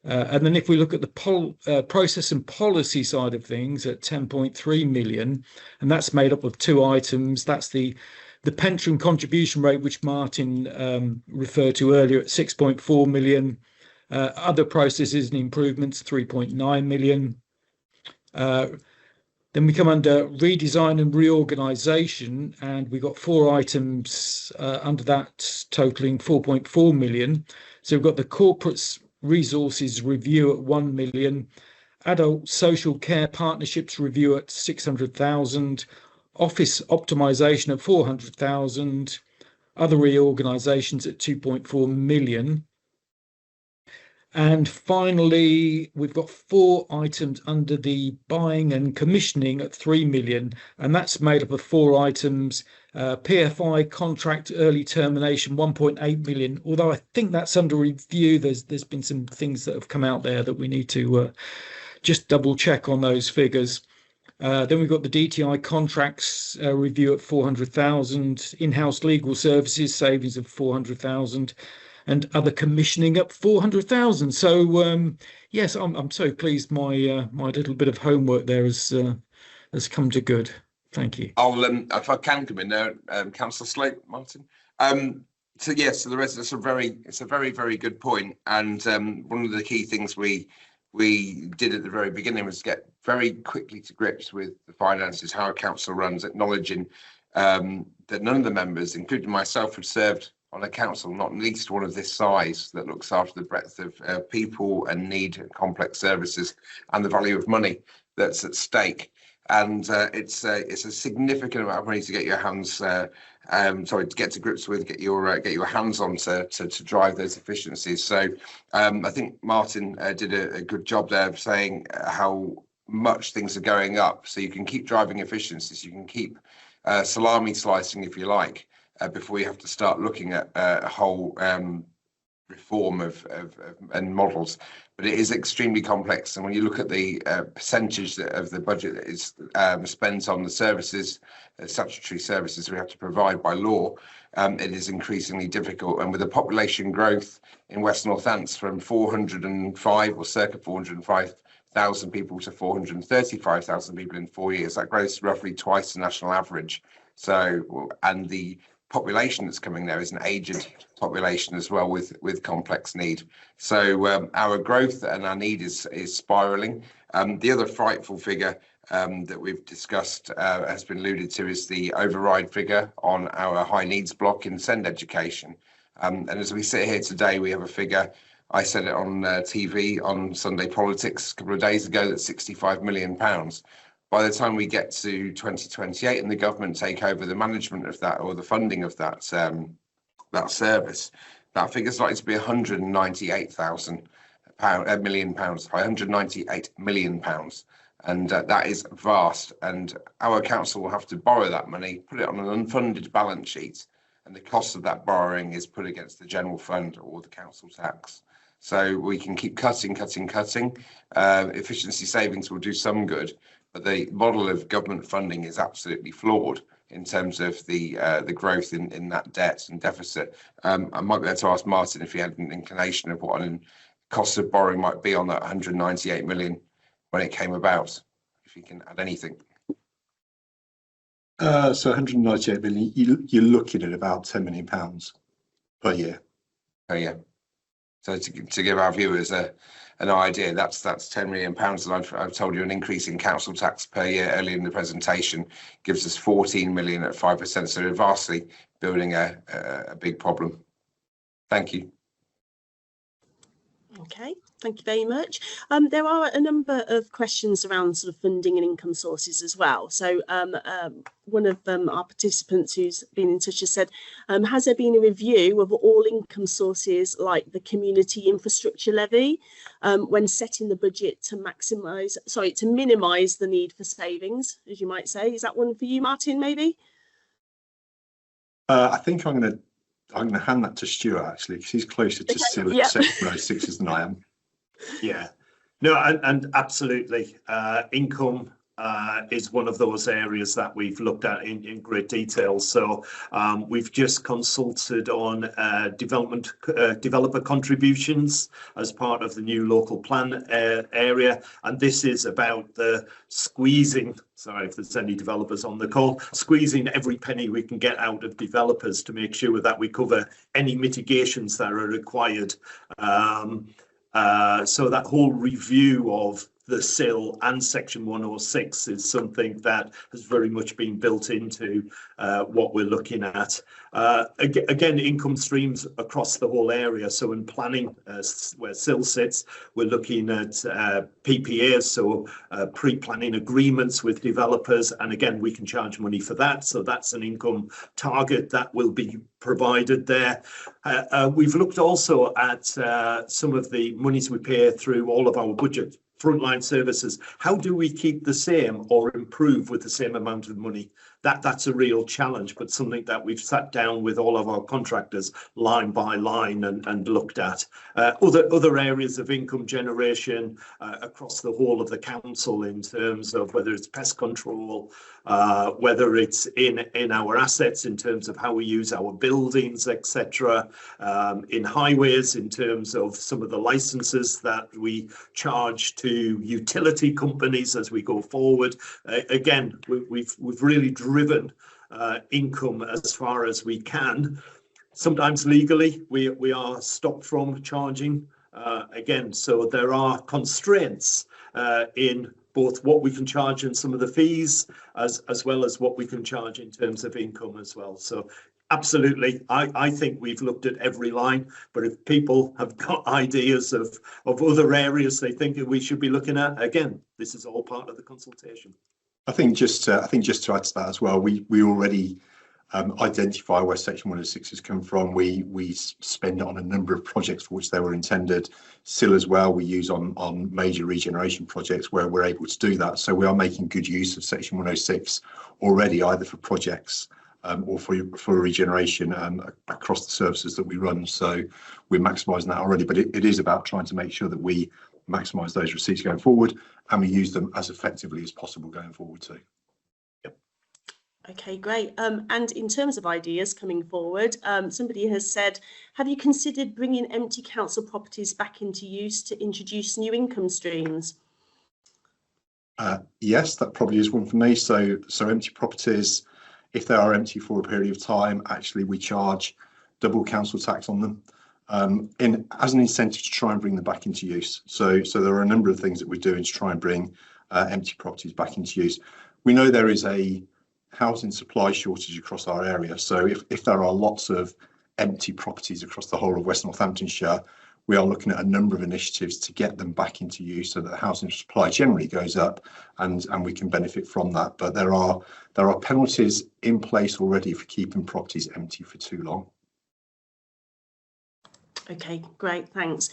And then if we look at the process and policy side of things at 10.3 million, and that's made up of two items. That's the The pension contribution rate, which Martin referred to earlier, at 6.4 million. Other processes and improvements, 3.9 million. Then we come under redesign and reorganisation, and we've got 4 items under that totalling 4.4 million. So we've got the corporate resources review at 1 million, adult social care partnerships review at 600,000, office optimisation at 400,000, other reorganisations at 2.4 million. And finally, we've got 4 items under the buying and commissioning at 3 million, and that's made up of 4 items. PFI contract early termination, 1.8 million. Although I think that's under review, there's been some things that have come out there that we need to just double check on those figures. Then we've got the DTI contracts review at 400,000, in-house legal services savings of 400,000. And other commissioning up 400,000. So yes, I'm so pleased. My little bit of homework there has come to good. Thank you. I'll if I can come in there, Councillor Slope, Martin. So yes, so the rest. It's a very good point. And one of the key things we did at the very beginning was get very quickly to grips with the finances, how a council runs, acknowledging that none of the members, including myself, had served on a council, not least one of this size, that looks after the breadth of people and need complex services and the value of money that's at stake. And it's a significant amount of money to get your hands, to get to grips with, get your hands on to drive those efficiencies. So I think Martin did a good job there of saying how much things are going up. So you can keep driving efficiencies, you can keep salami slicing, if you like, before you have to start looking at a whole reform and models. But it is extremely complex, and when you look at the percentage of the budget that is spent on the services, statutory services we have to provide by law, it is increasingly difficult. And with the population growth in West Northamptonshire from 405 or circa 405,000 people to 435,000 people in 4 years, that grows roughly twice the national average. So, and the population that's coming there is an aged population as well with complex need. So our growth and our need is spiraling. The other frightful figure that we've discussed has been alluded to is the override figure on our high needs block in SEND education. And as we sit here today, we have a figure. I said it on TV on Sunday Politics a couple of days ago, that's £65 million. By the time we get to 2028 and the government take over the management of that or the funding of that service, that figure is likely to be £198 million, £198 million, and that is vast. And our council will have to borrow that money, put it on an unfunded balance sheet, and the cost of that borrowing is put against the general fund or the council tax. So we can keep cutting. Efficiency savings will do some good, but the model of government funding is absolutely flawed in terms of the growth in that debt and deficit. I might be able to ask Martin if he had an inclination of what an cost of borrowing might be on that 198 million when it came about, if he can add anything. So 198 million, you're looking at about £10 million per year. Oh yeah. So to give our viewers an idea, that's £10 million that I've told you. An increase in council tax per year earlier in the presentation gives us 14 million at 5%. So we're vastly building a big problem. Thank you. Okay, thank you very much. There are a number of questions around sort of funding and income sources as well. So one of our participants who's been in touch has said, has there been a review of all income sources like the community infrastructure levy when setting the budget to minimise the need for savings, as you might say? Is that one for you, Martin, maybe? I think I'm going to hand that to Stuart, actually, because he's closer to sixes than I am. Yeah, no, and absolutely. Income is one of those areas that we've looked at in great detail. So we've just consulted on developer contributions as part of the new local plan area, and this is about the squeezing, sorry if there's any developers on the call, squeezing every penny we can get out of developers to make sure that we cover any mitigations that are required. So that whole review of the SIL and Section 106 is something that has very much been built into what we're looking at. Again, income streams across the whole area. So in planning, where SIL sits, we're looking at PPAs, so pre-planning agreements with developers. And again, we can charge money for that. So that's an income target that will be provided there. We've looked also at some of the monies we pay through all of our budget frontline services. How do we keep the same or improve with the same amount of money? That's a real challenge, but something that we've sat down with all of our contractors line by line and looked at. Other areas of income generation across the whole of the council, in terms of whether it's pest control, whether it's in our assets in terms of how we use our buildings, etc. In highways, in terms of some of the licenses that we charge to utility companies as we go forward. Again, we've really driven income as far as we can. Sometimes legally we are stopped from charging again, so there are constraints in both what we can charge and some of the fees, as well as what we can charge in terms of income as well. So absolutely, I think we've looked at every line, but if people have got ideas of other areas they think that we should be looking at, again, this is all part of the consultation. I think just to add to that as well, we already identify where Section 106 has come from. We spend it on a number of projects for which they were intended. SIL as well, we use on major regeneration projects where we're able to do that. So we are making good use of Section 106 already, either for projects or for regeneration across the services that we run. So we're maximising that already, but it is about trying to make sure that we maximise those receipts going forward, and we use them as effectively as possible going forward too. Yep. Okay, great. And in terms of ideas coming forward, somebody has said, have you considered bringing empty council properties back into use to introduce new income streams? Yes, that probably is one for me. So empty properties, if they are empty for a period of time, actually we charge double council tax on them. As an incentive to try and bring them back into use. So there are a number of things that we're doing to try and bring empty properties back into use. We know there is a housing supply shortage across our area. So if there are lots of empty properties across the whole of West Northamptonshire, we are looking at a number of initiatives to get them back into use so that the housing supply generally goes up and we can benefit from that. But there are penalties in place already for keeping properties empty for too long. Okay, great, thanks.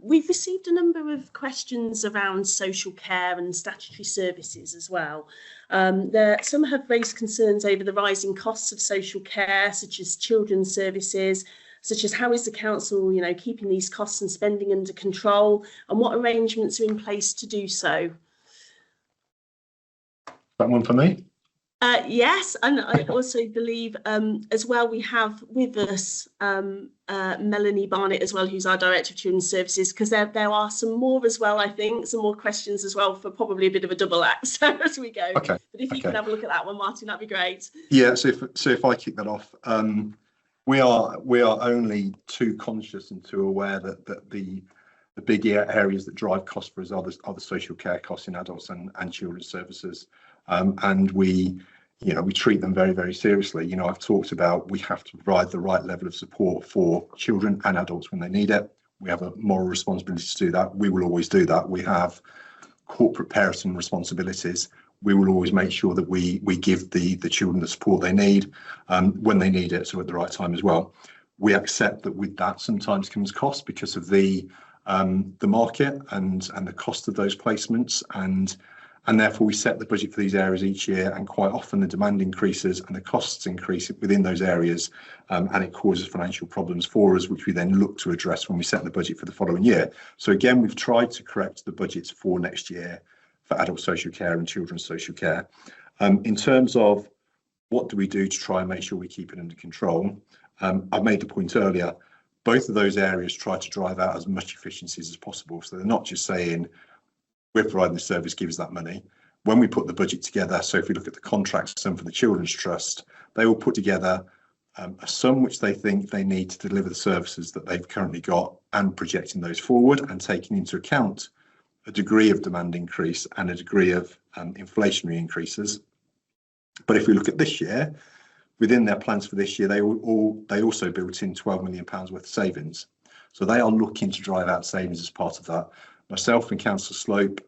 We've received a number of questions around social care and statutory services as well. Some have raised concerns over the rising costs of social care, such as children's services, such as how is the council, keeping these costs and spending under control, and what arrangements are in place to do so? That one for me? Yes, and I also believe as well we have with us Melanie Barnett as well, who's our Director of Children's Services, because there are some more as well, I think, some more questions as well for probably a bit of a double act as we go. Okay. But if you can have a look at that one, Martin, that'd be great. Yeah, so if I kick that off, we are only too conscious and too aware that the big areas that drive costs for us are the social care costs in adults and children's services. And we treat them very, very seriously. I've talked about we have to provide the right level of support for children and adults when they need it. We have a moral responsibility to do that. We will always do that. We have corporate parenting responsibilities. We will always make sure that we give the children the support they need when they need it, so at the right time as well. We accept that with that sometimes comes cost because of the market and the cost of those placements, and therefore we set the budget for these areas each year, and quite often the demand increases and the costs increase within those areas, and it causes financial problems for us, which we then look to address when we set the budget for the following year. So again, we've tried to correct the budgets for next year for adult social care and children's social care. In terms of what do we do to try and make sure we keep it under control, I made the point earlier, both of those areas try to drive out as much efficiencies as possible. So they're not just saying, we're providing the service, give us that money. When we put the budget together, so if we look at the contracts sum for the Children's Trust, they will put together a sum which they think they need to deliver the services that they've currently got, and projecting those forward and taking into account a degree of demand increase and a degree of inflationary increases. But if we look at this year, within their plans for this year, they also built in £12 million worth of savings. So they are looking to drive out savings as part of that. Myself and Councillor Slope,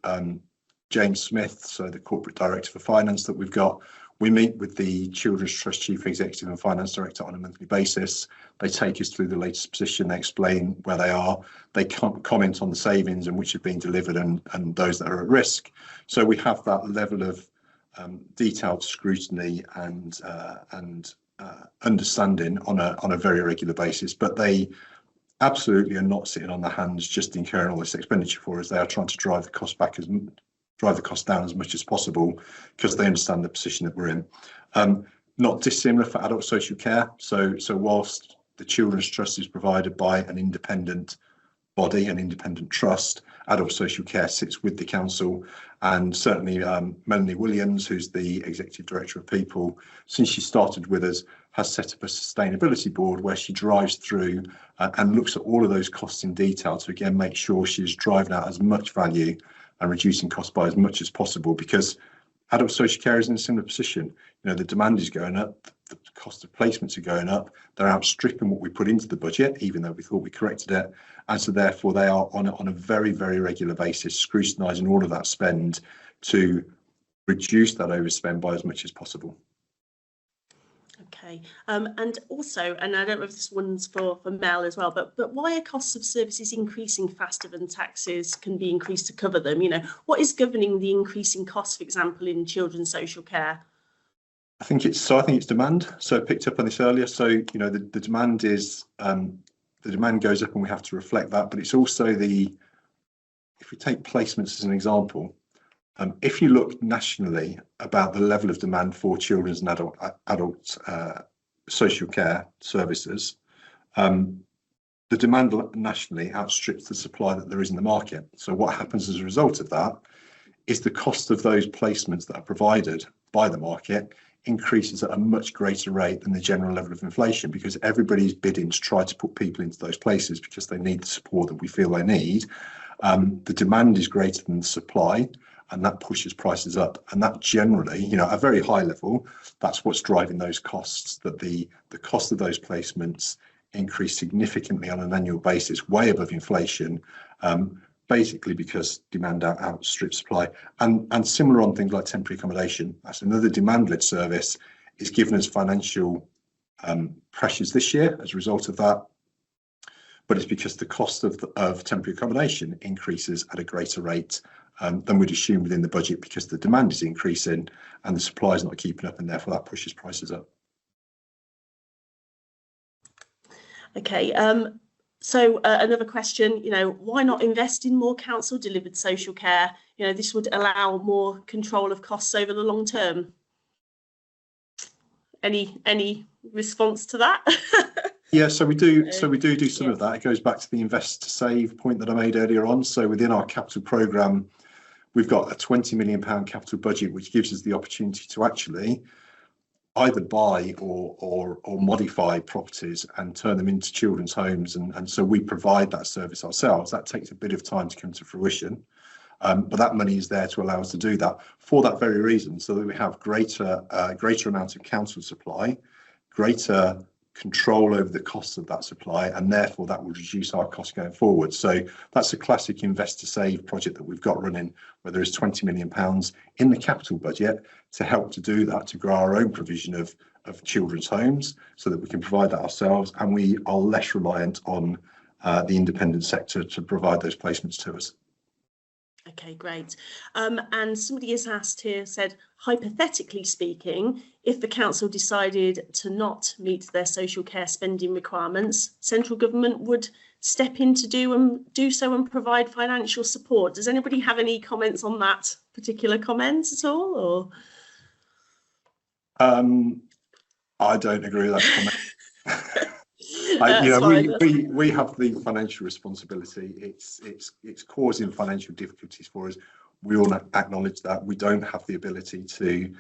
James Smith, so the Corporate Director for Finance that we've got, we meet with the Children's Trust Chief Executive and Finance Director on a monthly basis. They take us through the latest position, they explain where they are, they comment on the savings and which have been delivered and those that are at risk. So we have that level of detailed scrutiny and understanding on a very regular basis, but they absolutely are not sitting on their hands just incurring all this expenditure for us. They are trying to drive the cost down as much as possible, because they understand the position that we're in. Not dissimilar for adult social care. So whilst the Children's Trust is provided by an independent body, an independent trust, adult social care sits with the council, and certainly Melanie Williams, who's the Executive Director of People, since she started with us, has set up a sustainability board where she drives through and looks at all of those costs in detail to again make sure she's driving out as much value and reducing costs by as much as possible, because adult social care is in a similar position. You know, the demand is going up, the cost of placements are going up, they're outstripping what we put into the budget, even though we thought we corrected it. And so therefore they are on a very, very regular basis scrutinising all of that spend to reduce that overspend by as much as possible. Okay, and also, and I don't know if this one's for Mel as well, but why are costs of services increasing faster than taxes can be increased to cover them? You know, what is governing the increasing costs, for example, in children's social care? I think it's demand. So I picked up on this earlier. So, you know, the demand is the demand goes up and we have to reflect that, but it's also if we take placements as an example, if you look nationally about the level of demand for children's and adult social care services, the demand nationally outstrips the supply that there is in the market. So what happens as a result of that is the cost of those placements that are provided by the market increases at a much greater rate than the general level of inflation, because everybody's bidding to try to put people into those places because they need the support that we feel they need. The demand is greater than the supply, and that pushes prices up. And that generally, you know, at a very high level, that's what's driving those costs, that the cost of those placements increase significantly on an annual basis, way above inflation, basically because demand outstrips supply. And similar on things like temporary accommodation. That's another demand-led service. It's given us financial pressures this year as a result of that, but it's because the cost of temporary accommodation increases at a greater rate than we'd assume within the budget, because the demand is increasing and the supply is not keeping up, and therefore that pushes prices up. Okay, so another question, you know, why not invest in more council delivered social care? You know, this would allow more control of costs over the long term. Any response to that? Yeah, so we do some of that. It goes back to the invest to save point that I made earlier on. So within our capital programme, we've got a £20 million capital budget, which gives us the opportunity to actually either buy or modify properties and turn them into children's homes. And so we provide that service ourselves. That takes a bit of time to come to fruition. But that money is there to allow us to do that for that very reason, so that we have greater amount of council supply, greater control over the costs of that supply, and therefore that will reduce our costs going forward. So that's a classic invest to save project that we've got running, where there is £20 million in the capital budget to help to do that, to grow our own provision of children's homes, so that we can provide that ourselves, and we are less reliant on the independent sector to provide those placements to us. Okay, great. And somebody has asked here, said, hypothetically speaking, if the council decided to not meet their social care spending requirements, central government would step in to do so and provide financial support. Does anybody have any comments on that particular comment at all? Or I don't agree with that comment. We have the financial responsibility. It's causing financial difficulties for us. We all acknowledge that. We don't have the ability to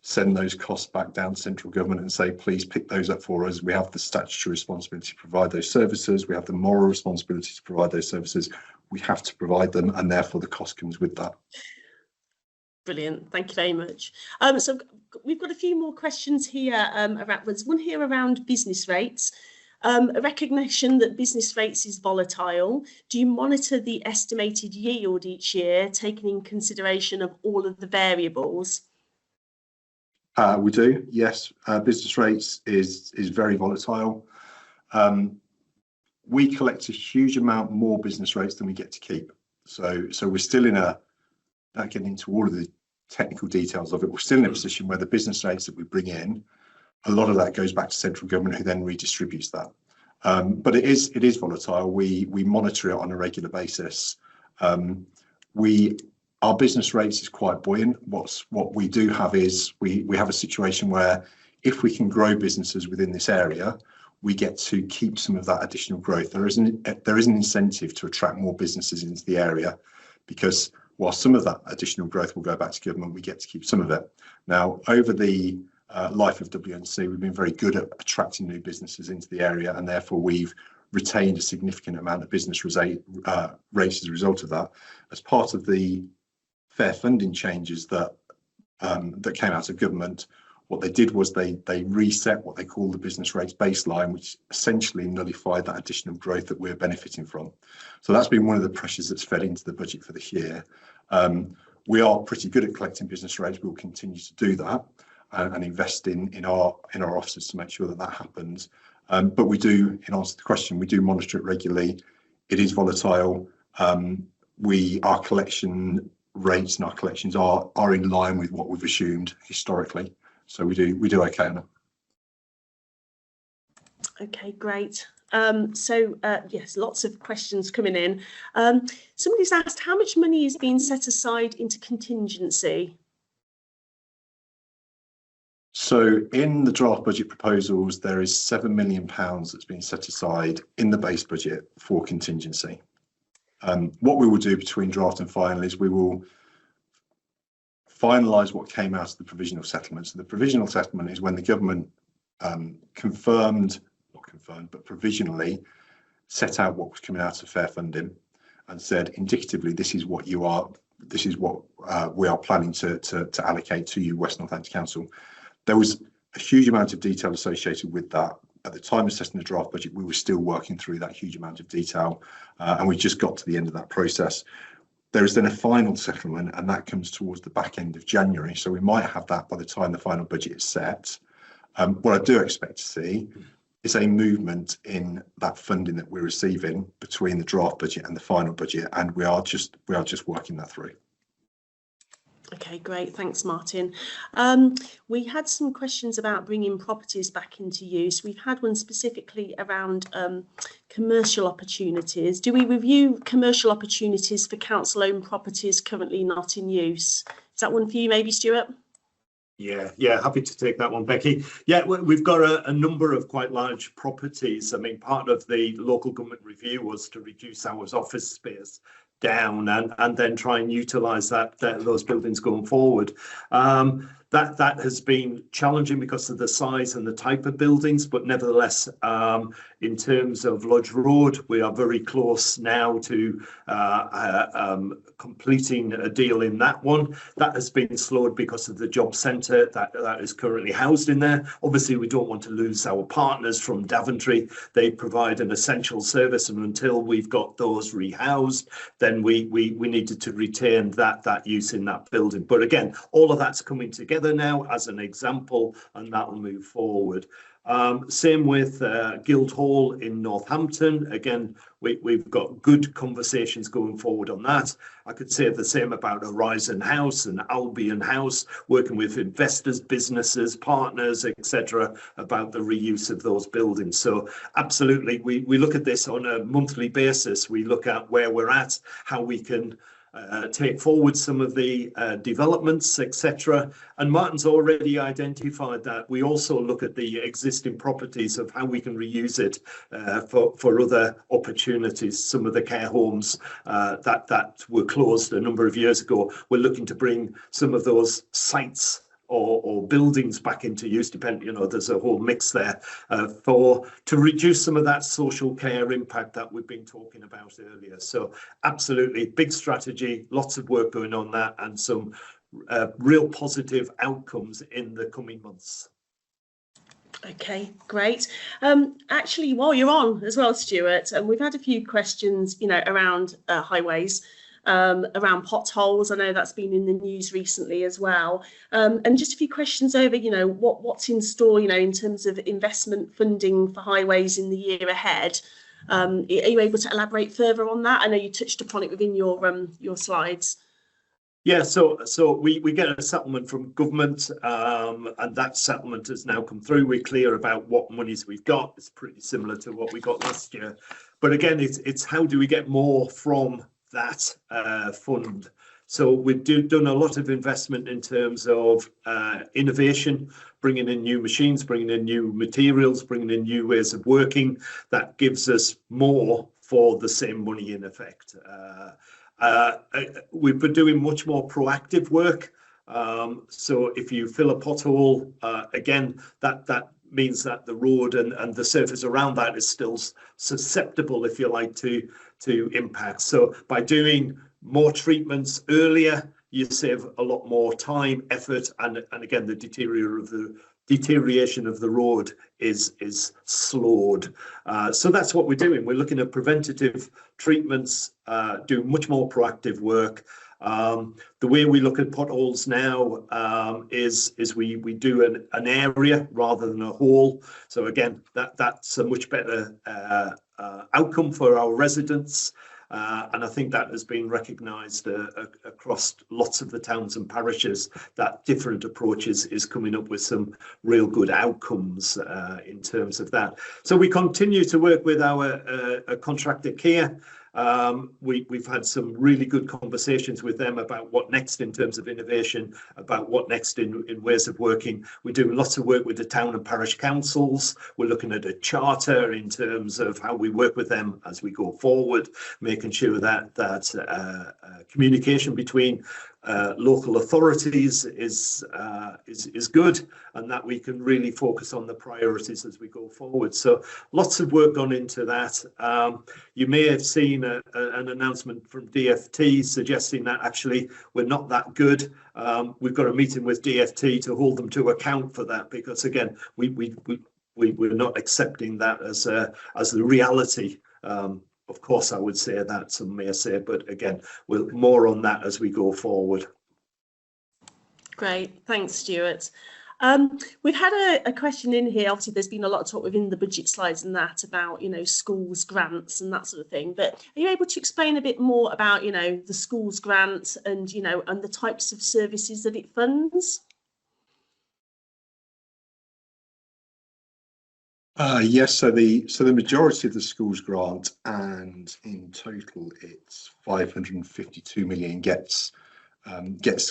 send those costs back down to central government and say, please pick those up for us. We have the statutory responsibility to provide those services. We have the moral responsibility to provide those services. We have to provide them, and therefore the cost comes with that. Brilliant, thank you very much. So we've got a few more questions here. There's one here around business rates. A recognition that business rates is volatile. Do you monitor the estimated yield each year, taking in consideration of all of the variables? We do, yes. Business rates is very volatile. We collect a huge amount more business rates than we get to keep. So we're still in a, not getting into all of the technical details of it, we're still in a position where the business rates that we bring in, a lot of that goes back to central government, who then redistributes that. But it is volatile. We monitor it on a regular basis. Our business rates is quite buoyant. What we do have is we have a situation where if we can grow businesses within this area, we get to keep some of that additional growth. There is an incentive to attract more businesses into the area, because while some of that additional growth will go back to government, we get to keep some of it. Now, over the life of WNC, we've been very good at attracting new businesses into the area, and therefore we've retained a significant amount of business rates as a result of that. As part of the fair funding changes that came out of government, what they did was they reset what they call the business rates baseline, which essentially nullified that additional growth that we're benefiting from. So that's been one of the pressures that's fed into the budget for this year. We are pretty good at collecting business rates. We'll continue to do that and invest in our offices to make sure that happens. But we do, in answer to the question, we do monitor it regularly. It is volatile. Our collection rates and our collections are in line with what we've assumed historically. So we do okay on it. Okay, great. Yes, lots of questions coming in. Somebody's asked, how much money is being set aside into contingency? So in the draft budget proposals, there is £7 million that's been set aside in the base budget for contingency. What we will do between draft and final is we will finalise what came out of the provisional settlement. So the provisional settlement is when the government provisionally set out what was coming out of fair funding and said indicatively, this is what we are planning to allocate to you, West Northampton Council. There was a huge amount of detail associated with that. At the time of setting the draft budget, we were still working through that huge amount of detail, and we just got to the end of that process. There is then a final settlement, and that comes towards the back end of January. So we might have that by the time the final budget is set. What I do expect to see is a movement in that funding that we're receiving between the draft budget and the final budget, and we are just working that through. Okay, great. Thanks, Martin. We had some questions about bringing properties back into use. We've had one specifically around commercial opportunities. Do we review commercial opportunities for council-owned properties currently not in use? Is that one for you, maybe, Stuart? Yeah, happy to take that one, Becky. Yeah, we've got a number of quite large properties. I mean, part of the local government review was to reduce our office space down and then try and utilise those buildings going forward. That has been challenging because of the size and the type of buildings, but nevertheless, in terms of Lodge Road, we are very close now to completing a deal in that one. That has been slowed because of the job centre that is currently housed in there. Obviously, we don't want to lose our partners from Daventry. They provide an essential service, and until we've got those rehoused, then we needed to retain that use in that building. But again, all of that's coming together now as an example, and that will move forward. Same with Guildhall in Northampton. Again, we've got good conversations going forward on that. I could say the same about Horizon House and Albion House, working with investors, businesses, partners, etc., about the reuse of those buildings. So absolutely, we look at this on a monthly basis. We look at where we're at, how we can take forward some of the developments, etc. And Martin's already identified that. We also look at the existing properties of how we can reuse it for other opportunities. Some of the care homes that were closed a number of years ago, we're looking to bring some of those sites or buildings back into use, depending, there's a whole mix there to reduce some of that social care impact that we've been talking about earlier. So absolutely, big strategy, lots of work going on that, and some real positive outcomes in the coming months. Okay, great. Actually, while you're on as well, Stuart, we've had a few questions, around highways. Around potholes. I know that's been in the news recently as well. And just a few questions over, what's in store, in terms of investment funding for highways in the year ahead. Are you able to elaborate further on that? I know you touched upon it within your slides. Yeah, so we get a settlement from government, and that settlement has now come through. We're clear about what monies we've got. It's pretty similar to what we got last year. But again, it's how do we get more from that fund. So we've done a lot of investment in terms of innovation, bringing in new machines, bringing in new materials, bringing in new ways of working. That gives us more for the same money in effect. We've been doing much more proactive work. So if you fill a pothole, again, that means that the road and the surface around that is still susceptible, if you like, to impact. So by doing more treatments earlier, you save a lot more time, effort, and again, the deterioration of the road is slowed. So that's what we're doing. We're looking at preventative treatments, doing much more proactive work. The way we look at potholes now is we do an area rather than a hole. So again, that's a much better outcome for our residents. And I think that has been recognised across lots of the towns and parishes, that different approaches is coming up with some real good outcomes in terms of that. So we continue to work with our contractor Care. We've had some really good conversations with them about what next in terms of innovation, about what next in ways of working. We do lots of work with the town and parish councils. We're looking at a charter in terms of how we work with them as we go forward, making sure that communication between local authorities is good, and that we can really focus on the priorities as we go forward. So lots of work gone into that. You may have seen an announcement from DfT suggesting that actually we're not that good. We've got a meeting with DfT to hold them to account for that, because again, we're not accepting that as the reality. Of course, I would say that, some may say, but again, we'll more on that as we go forward. Great, thanks, Stuart. We've had a question in here. Obviously, there's been a lot of talk within the budget slides and that about, schools grants and that sort of thing. But are you able to explain a bit more about, the schools grants and, and the types of services that it funds? Yes, so the majority of the schools grant, and in total it's 552 million gets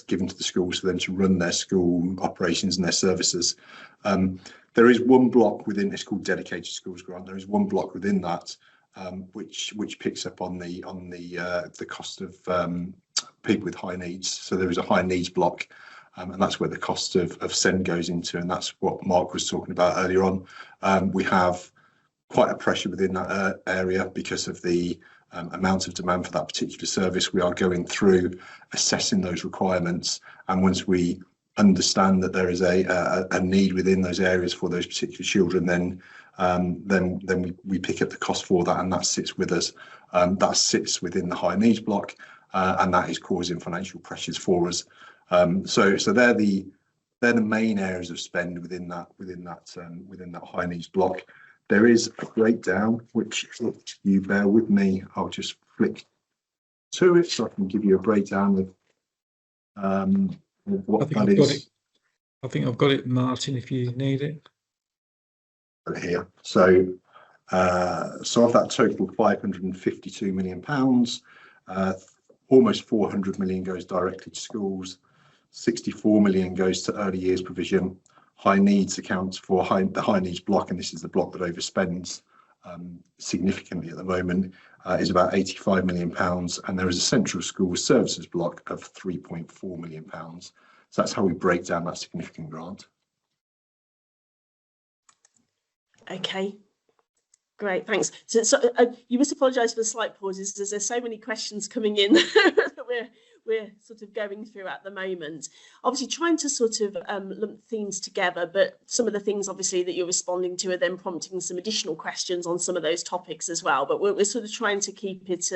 given to the schools for them to run their school operations and their services. There is one block within, it's called dedicated schools grant. There is one block within that which picks up on the cost of people with high needs. So there is a high needs block. And that's where the cost of SEND goes into, and that's what Mark was talking about earlier on. We have quite a pressure within that area because of the amount of demand for that particular service. We are going through assessing those requirements, and once we understand that there is a need within those areas for those particular children, then we pick up the cost for that, and that sits with us. That sits within the high needs block, and that is causing financial pressures for us. So they're they're the main areas of spend within that high needs block. There is a breakdown, which if you bear with me, I'll just flick to it so I can give you a breakdown of what that is. I think I've got it, Martin, if you need it. Here. So of that total £552 million, almost 400 million goes directly to schools, 64 million goes to early years provision. High needs accounts for the high needs block, and this is the block that overspends significantly at the moment, is about £85 million, and there is a central school services block of £3.4 million. So that's how we break down that significant grant. Okay, great, thanks. So you must apologise for the slight pauses, as there's so many questions coming in that we're sort of going through at the moment. Obviously trying to sort of lump themes together, but some of the things obviously that you're responding to are then prompting some additional questions on some of those topics as well. But we're sort of trying to keep it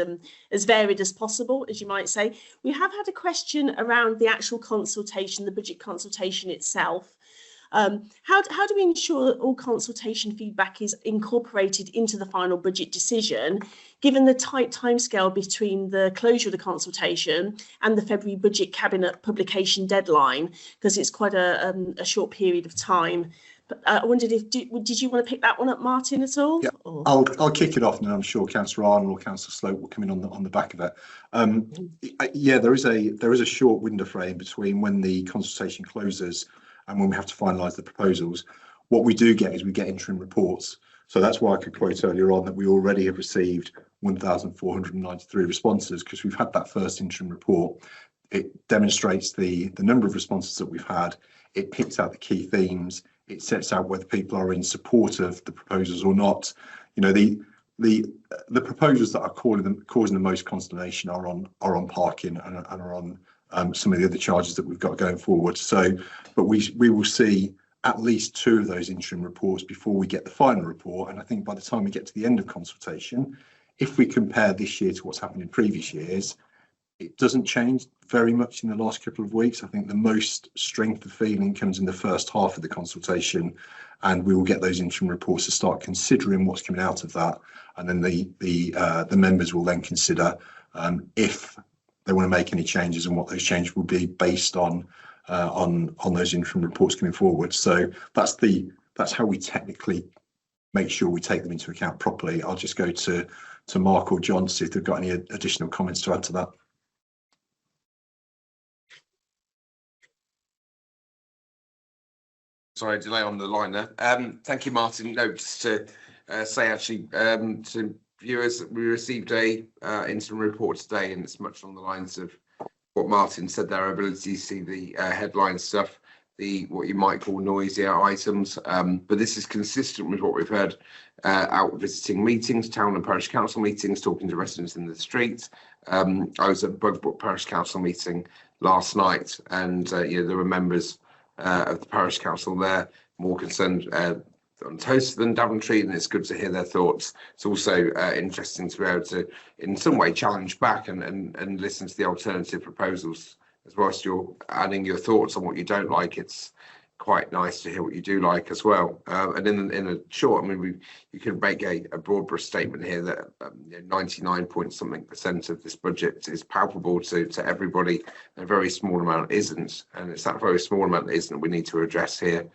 as varied as possible, as you might say. We have had a question around the actual consultation, the budget consultation itself. How do we ensure that all consultation feedback is incorporated into the final budget decision, given the tight timescale between the closure of the consultation and the February budget cabinet publication deadline, because it's quite a short period of time? But I wondered if did you want to pick that one up, Martin, at all? Yeah, I'll kick it off, and I'm sure Councillor Arnold or Councillor Slope will come in on the back of it. Yeah, there is a short window frame between when the consultation closes and when we have to finalise the proposals. What we do get is we get interim reports. So that's why I could quote earlier on that we already have received 1,493 responses, because we've had that first interim report. It demonstrates the number of responses that we've had. It picks out the key themes. It sets out whether people are in support of the proposals or not. You know, the proposals that are causing the most consternation are on parking and are on some of the other charges that we've got going forward. So, but we will see at least 2 of those interim reports before we get the final report. And I think by the time we get to the end of consultation, if we compare this year to what's happened in previous years, it doesn't change very much in the last couple of weeks. I think the most strength of feeling comes in the first half of the consultation, and we will get those interim reports to start considering what's coming out of that. And then the members will then consider if they want to make any changes, and what those changes will be based on those interim reports coming forward. So that's how we technically make sure we take them into account properly. I'll just go to Mark or John to see if they've got any additional comments to add to that. Sorry, delay on the line there. Thank you, Martin. No, just to say actually to viewers, we received a interim report today, and it's much along the lines of what Martin said, their ability to see the headline stuff, what you might call noisier items, but this is consistent with what we've heard out visiting meetings, town and parish council meetings, talking to residents in the streets. I was at Bugbrook Parish Council meeting last night, and there were members of the parish council there more concerned on Toast than Daventry, and it's good to hear their thoughts. It's also interesting to be able to in some way challenge back and listen to the alternative proposals, as whilst you're adding your thoughts on what you don't like. It's quite nice to hear what you do like as well. And in a short, I mean, you can make a broad brush statement here that 99% of this budget is palpable to everybody. A very small amount isn't, and it's that very small amount that isn't we need to address here.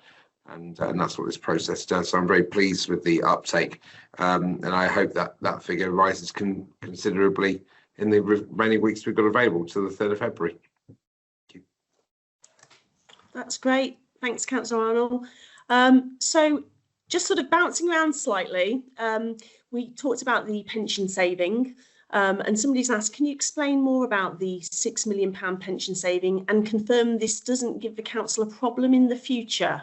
And that's what this process does. So I'm very pleased with the uptake, and I hope that figure rises considerably in the remaining weeks we've got available to the 3rd of February. Thank you. That's great. Thanks, Councillor Arnold. So just sort of bouncing around slightly, we talked about the pension saving, and somebody's asked, can you explain more about the £6 million pension saving and confirm this doesn't give the council a problem in the future?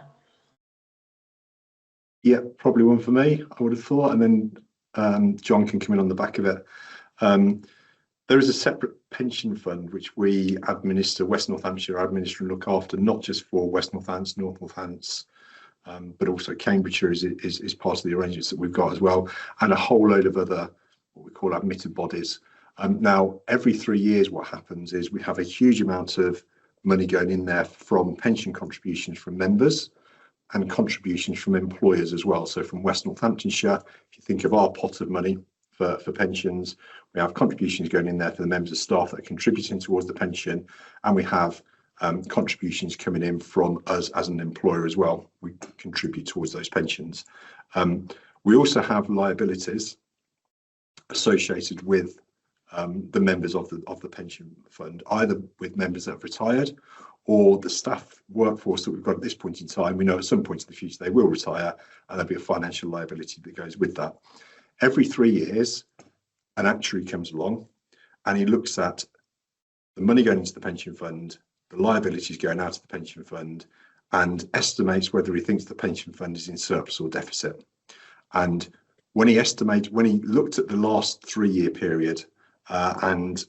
Yeah, probably one for me, I would have thought, and then John can come in on the back of it. There is a separate pension fund which we administer, West Northamptonshire administer and look after, not just for West Northants, North Northants, but also Cambridgeshire is part of the arrangements that we've got as well, and a whole load of other what we call admitted bodies. Now, every 3 years what happens is we have a huge amount of money going in there from pension contributions from members and contributions from employers as well. So from West Northamptonshire, if you think of our pot of money for pensions, we have contributions going in there for the members of staff that are contributing towards the pension, and we have contributions coming in from us as an employer as well. We contribute towards those pensions. We also have liabilities associated with the members of the pension fund, either with members that have retired or the staff workforce that we've got at this point in time. We know at some point in the future they will retire, and there'll be a financial liability that goes with that. Every 3 years, an actuary comes along and he looks at the money going into the pension fund, the liabilities going out of the pension fund, and estimates whether he thinks the pension fund is in surplus or deficit. And when he looked at the last 3-year period, and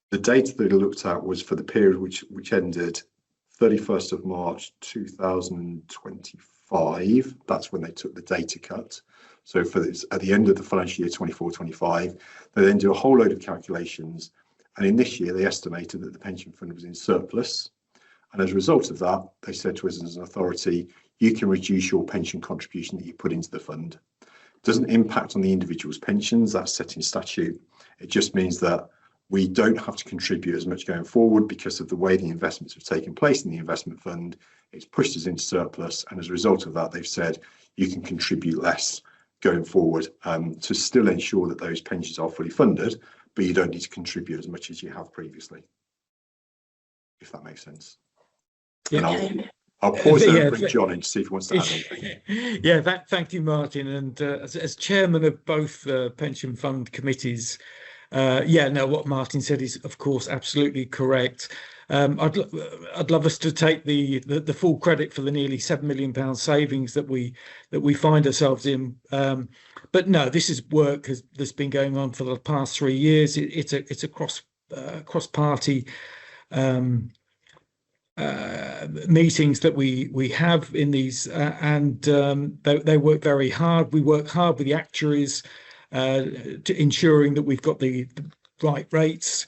the data that he looked at was for the period which ended 31st of March 2025. That's when they took the data cut. So for this, at the end of the financial year 24-25, they then do a whole load of calculations. And in this year, they estimated that the pension fund was in surplus. And as a result of that, they said to us as an authority, you can reduce your pension contribution that you put into the fund. It doesn't impact on the individual's pensions, that's set in statute. It just means that we don't have to contribute as much going forward because of the way the investments have taken place in the investment fund. It's pushed us into surplus, and as a result of that, they've said you can contribute less going forward to still ensure that those pensions are fully funded, but you don't need to contribute as much as you have previously, if that makes sense. Yeah. And I'll pause there and bring John in to see if he wants to add anything. Yeah, thank you, Martin. And as chairman of both pension fund committees, what Martin said is, of course, absolutely correct. I'd love us to take the full credit for the nearly £7 million savings that we find ourselves in. But no, this is work that's been going on for the past 3 years. It's a cross-party meetings that we have in these, and they work very hard. We work hard with the actuaries to ensuring that we've got the right rates.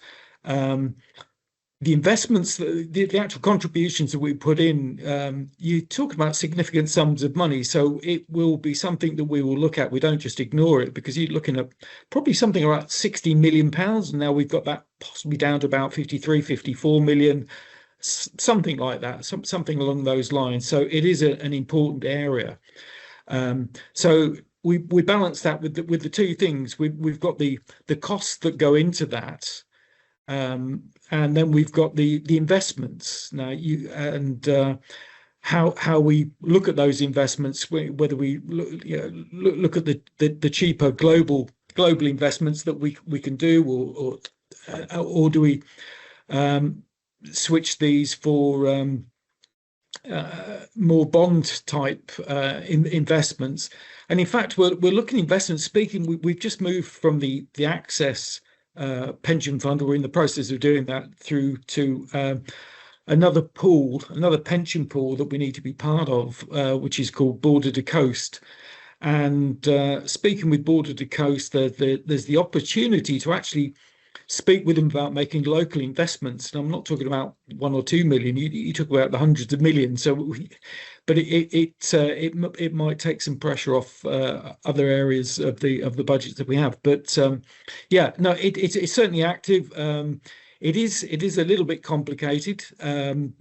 The investments, the actual contributions that we put in, you talk about significant sums of money, so it will be something that we will look at. We don't just ignore it, because you're looking at probably something around £60 million, and now we've got that possibly down to about 53, 54 million, something like that, something along those lines. So it is an important area. So we balance that with the two things. We've got the costs that go into that, and then we've got the investments. Now how we look at those investments, whether we look at the cheaper global investments that we can do, or do we switch these for more bond type investments. And in fact, we're looking at investments. We've just moved from the Access pension fund. We're in the process of doing that through to another pension pool that we need to be part of, which is called Border to Coast. And speaking with Border to Coast, there's the opportunity to actually speak with them about making local investments. And I'm not talking about 1 or 2 million. You talk about the hundreds of millions. But it might take some pressure off other areas of the budgets that we have. But it's certainly active. It is a little bit complicated. The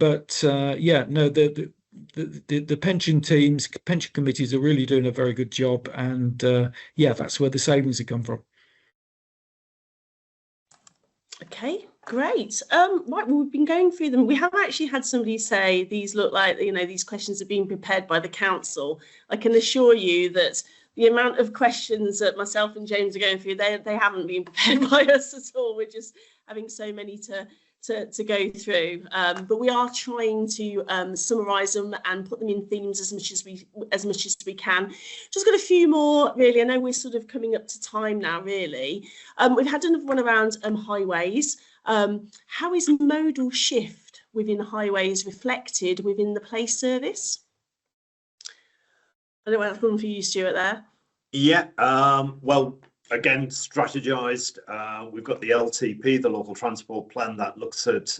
pension teams, pension committees are really doing a very good job. And that's where the savings have come from. Okay, great. Right, we've been going through them. We have actually had somebody say these look like, these questions are being prepared by the council. I can assure you that the amount of questions that myself and James are going through, they haven't been prepared by us at all. We're just having so many to go through. But we are trying to summarise them and put them in themes as much as we can. Just got a few more, really. I know we're sort of coming up to time now, really. We've had another one around highways. How is modal shift within highways reflected within the police service? I don't know, that's one for you, Stuart, there. Yeah, well, again, strategised. We've got the LTP, the local transport plan, that looks at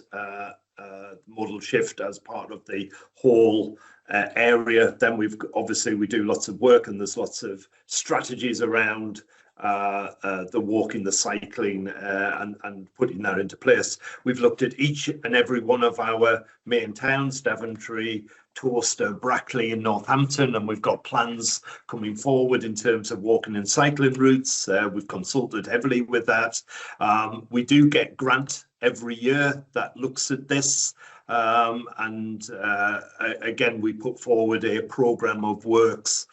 modal shift as part of the whole area. Then we do lots of work, and there's lots of strategies around the walking, the cycling, and putting that into place. We've looked at each and every one of our main towns, Daventry, Towcester, Brackley and Northampton, and we've got plans coming forward in terms of walking and cycling routes. We've consulted heavily with that. We do get grant every year that looks at this, and again, we put forward a programme of works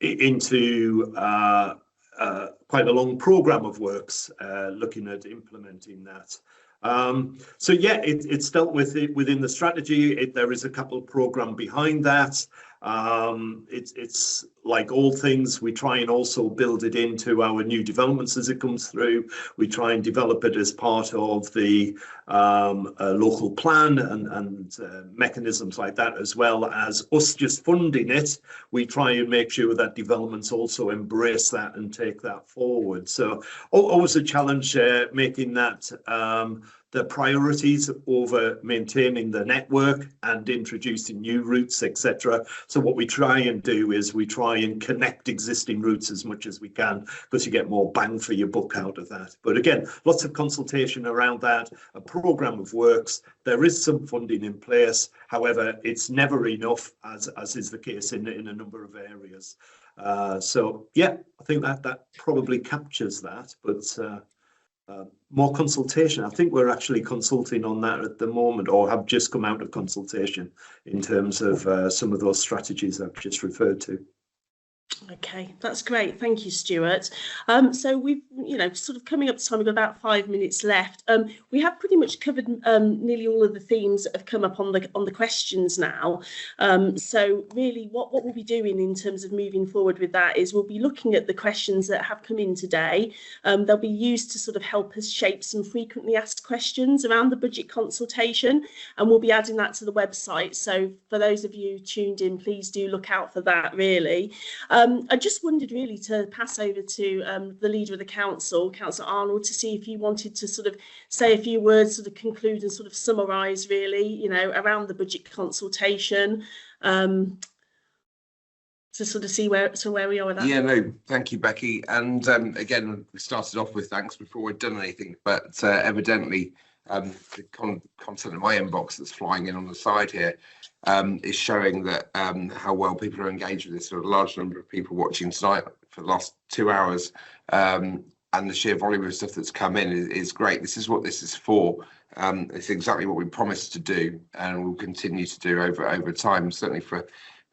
into quite a long programme of works looking at implementing that. So yeah, it's dealt with it within the strategy. There is a capital programme behind that. It's like all things, we try and also build it into our new developments as it comes through. We try and develop it as part of the local plan and mechanisms like that, as well as us just funding it. We try and make sure that developments also embrace that and take that forward. So always a challenge making that the priorities over maintaining the network and introducing new routes, etc. So what we try and do is we try and connect existing routes as much as we can, because you get more bang for your buck out of that. But again, lots of consultation around that, a programme of works. There is some funding in place. However, it's never enough, as is the case in a number of areas. So yeah, I think that probably captures that, but more consultation. I think we're actually consulting on that at the moment, or have just come out of consultation in terms of some of those strategies I've just referred to. Okay, that's great. Thank you, Stuart. So we've, sort of coming up to time, we've got about 5 minutes left. We have pretty much covered nearly all of the themes that have come up on the questions now. So really what we'll be doing in terms of moving forward with that is we'll be looking at the questions that have come in today. They'll be used to sort of help us shape some frequently asked questions around the budget consultation, and we'll be adding that to the website. So for those of you tuned in, please do look out for that, really. I just wondered really to pass over to the leader of the council, Councillor Arnold, to see if you wanted to sort of say a few words, sort of conclude and sort of summarise really, around the budget consultation, to sort of see where we are with that. Yeah, no, thank you, Becky. And again, we started off with thanks before we'd done anything, but evidently the content in my inbox that's flying in on the side here is showing that how well people are engaged with this. There are a large number of people watching tonight for the last 2 hours, and the sheer volume of stuff that's come in is great. This is what this is for. It's exactly what we promised to do, and we'll continue to do over time, certainly for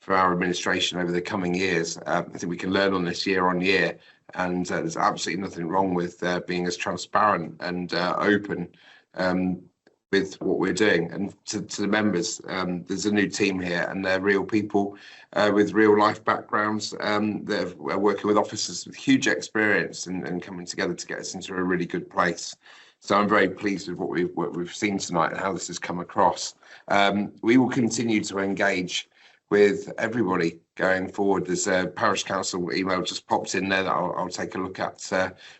our administration over the coming years. I think we can learn on this year on year, and there's absolutely nothing wrong with being as transparent and open with what we're doing. And to the members, there's a new team here, and they're real people with real life backgrounds. They're working with officers with huge experience and coming together to get us into a really good place. So I'm very pleased with what we've seen tonight and how this has come across. We will continue to engage with everybody going forward. There's a parish council email just popped in there that I'll take a look at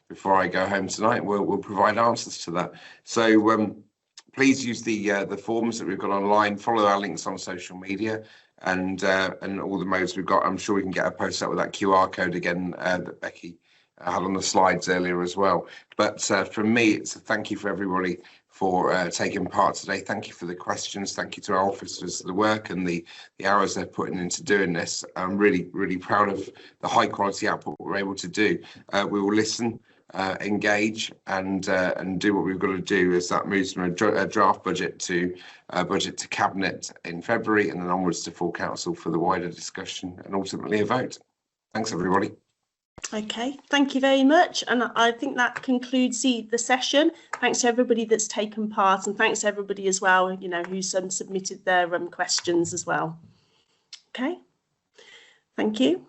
before I go home tonight. We'll provide answers to that. So please use the forms that we've got online, follow our links on social media, and all the modes we've got. I'm sure we can get a post up with that QR code again that Becky had on the slides earlier as well. But from me, it's a thank you for everybody for taking part today. Thank you for the questions. Thank you to our officers for the work and the hours they're putting into doing this. I'm really, really proud of the high quality output we're able to do. We will listen, engage, and do what we've got to do as that moves from a draft budget to cabinet in February, and then onwards to full council for the wider discussion and ultimately a vote. Thanks, everybody. Okay, thank you very much, and I think that concludes the session. Thanks to everybody that's taken part, and thanks to everybody as well, who's submitted their questions as well. Okay, thank you.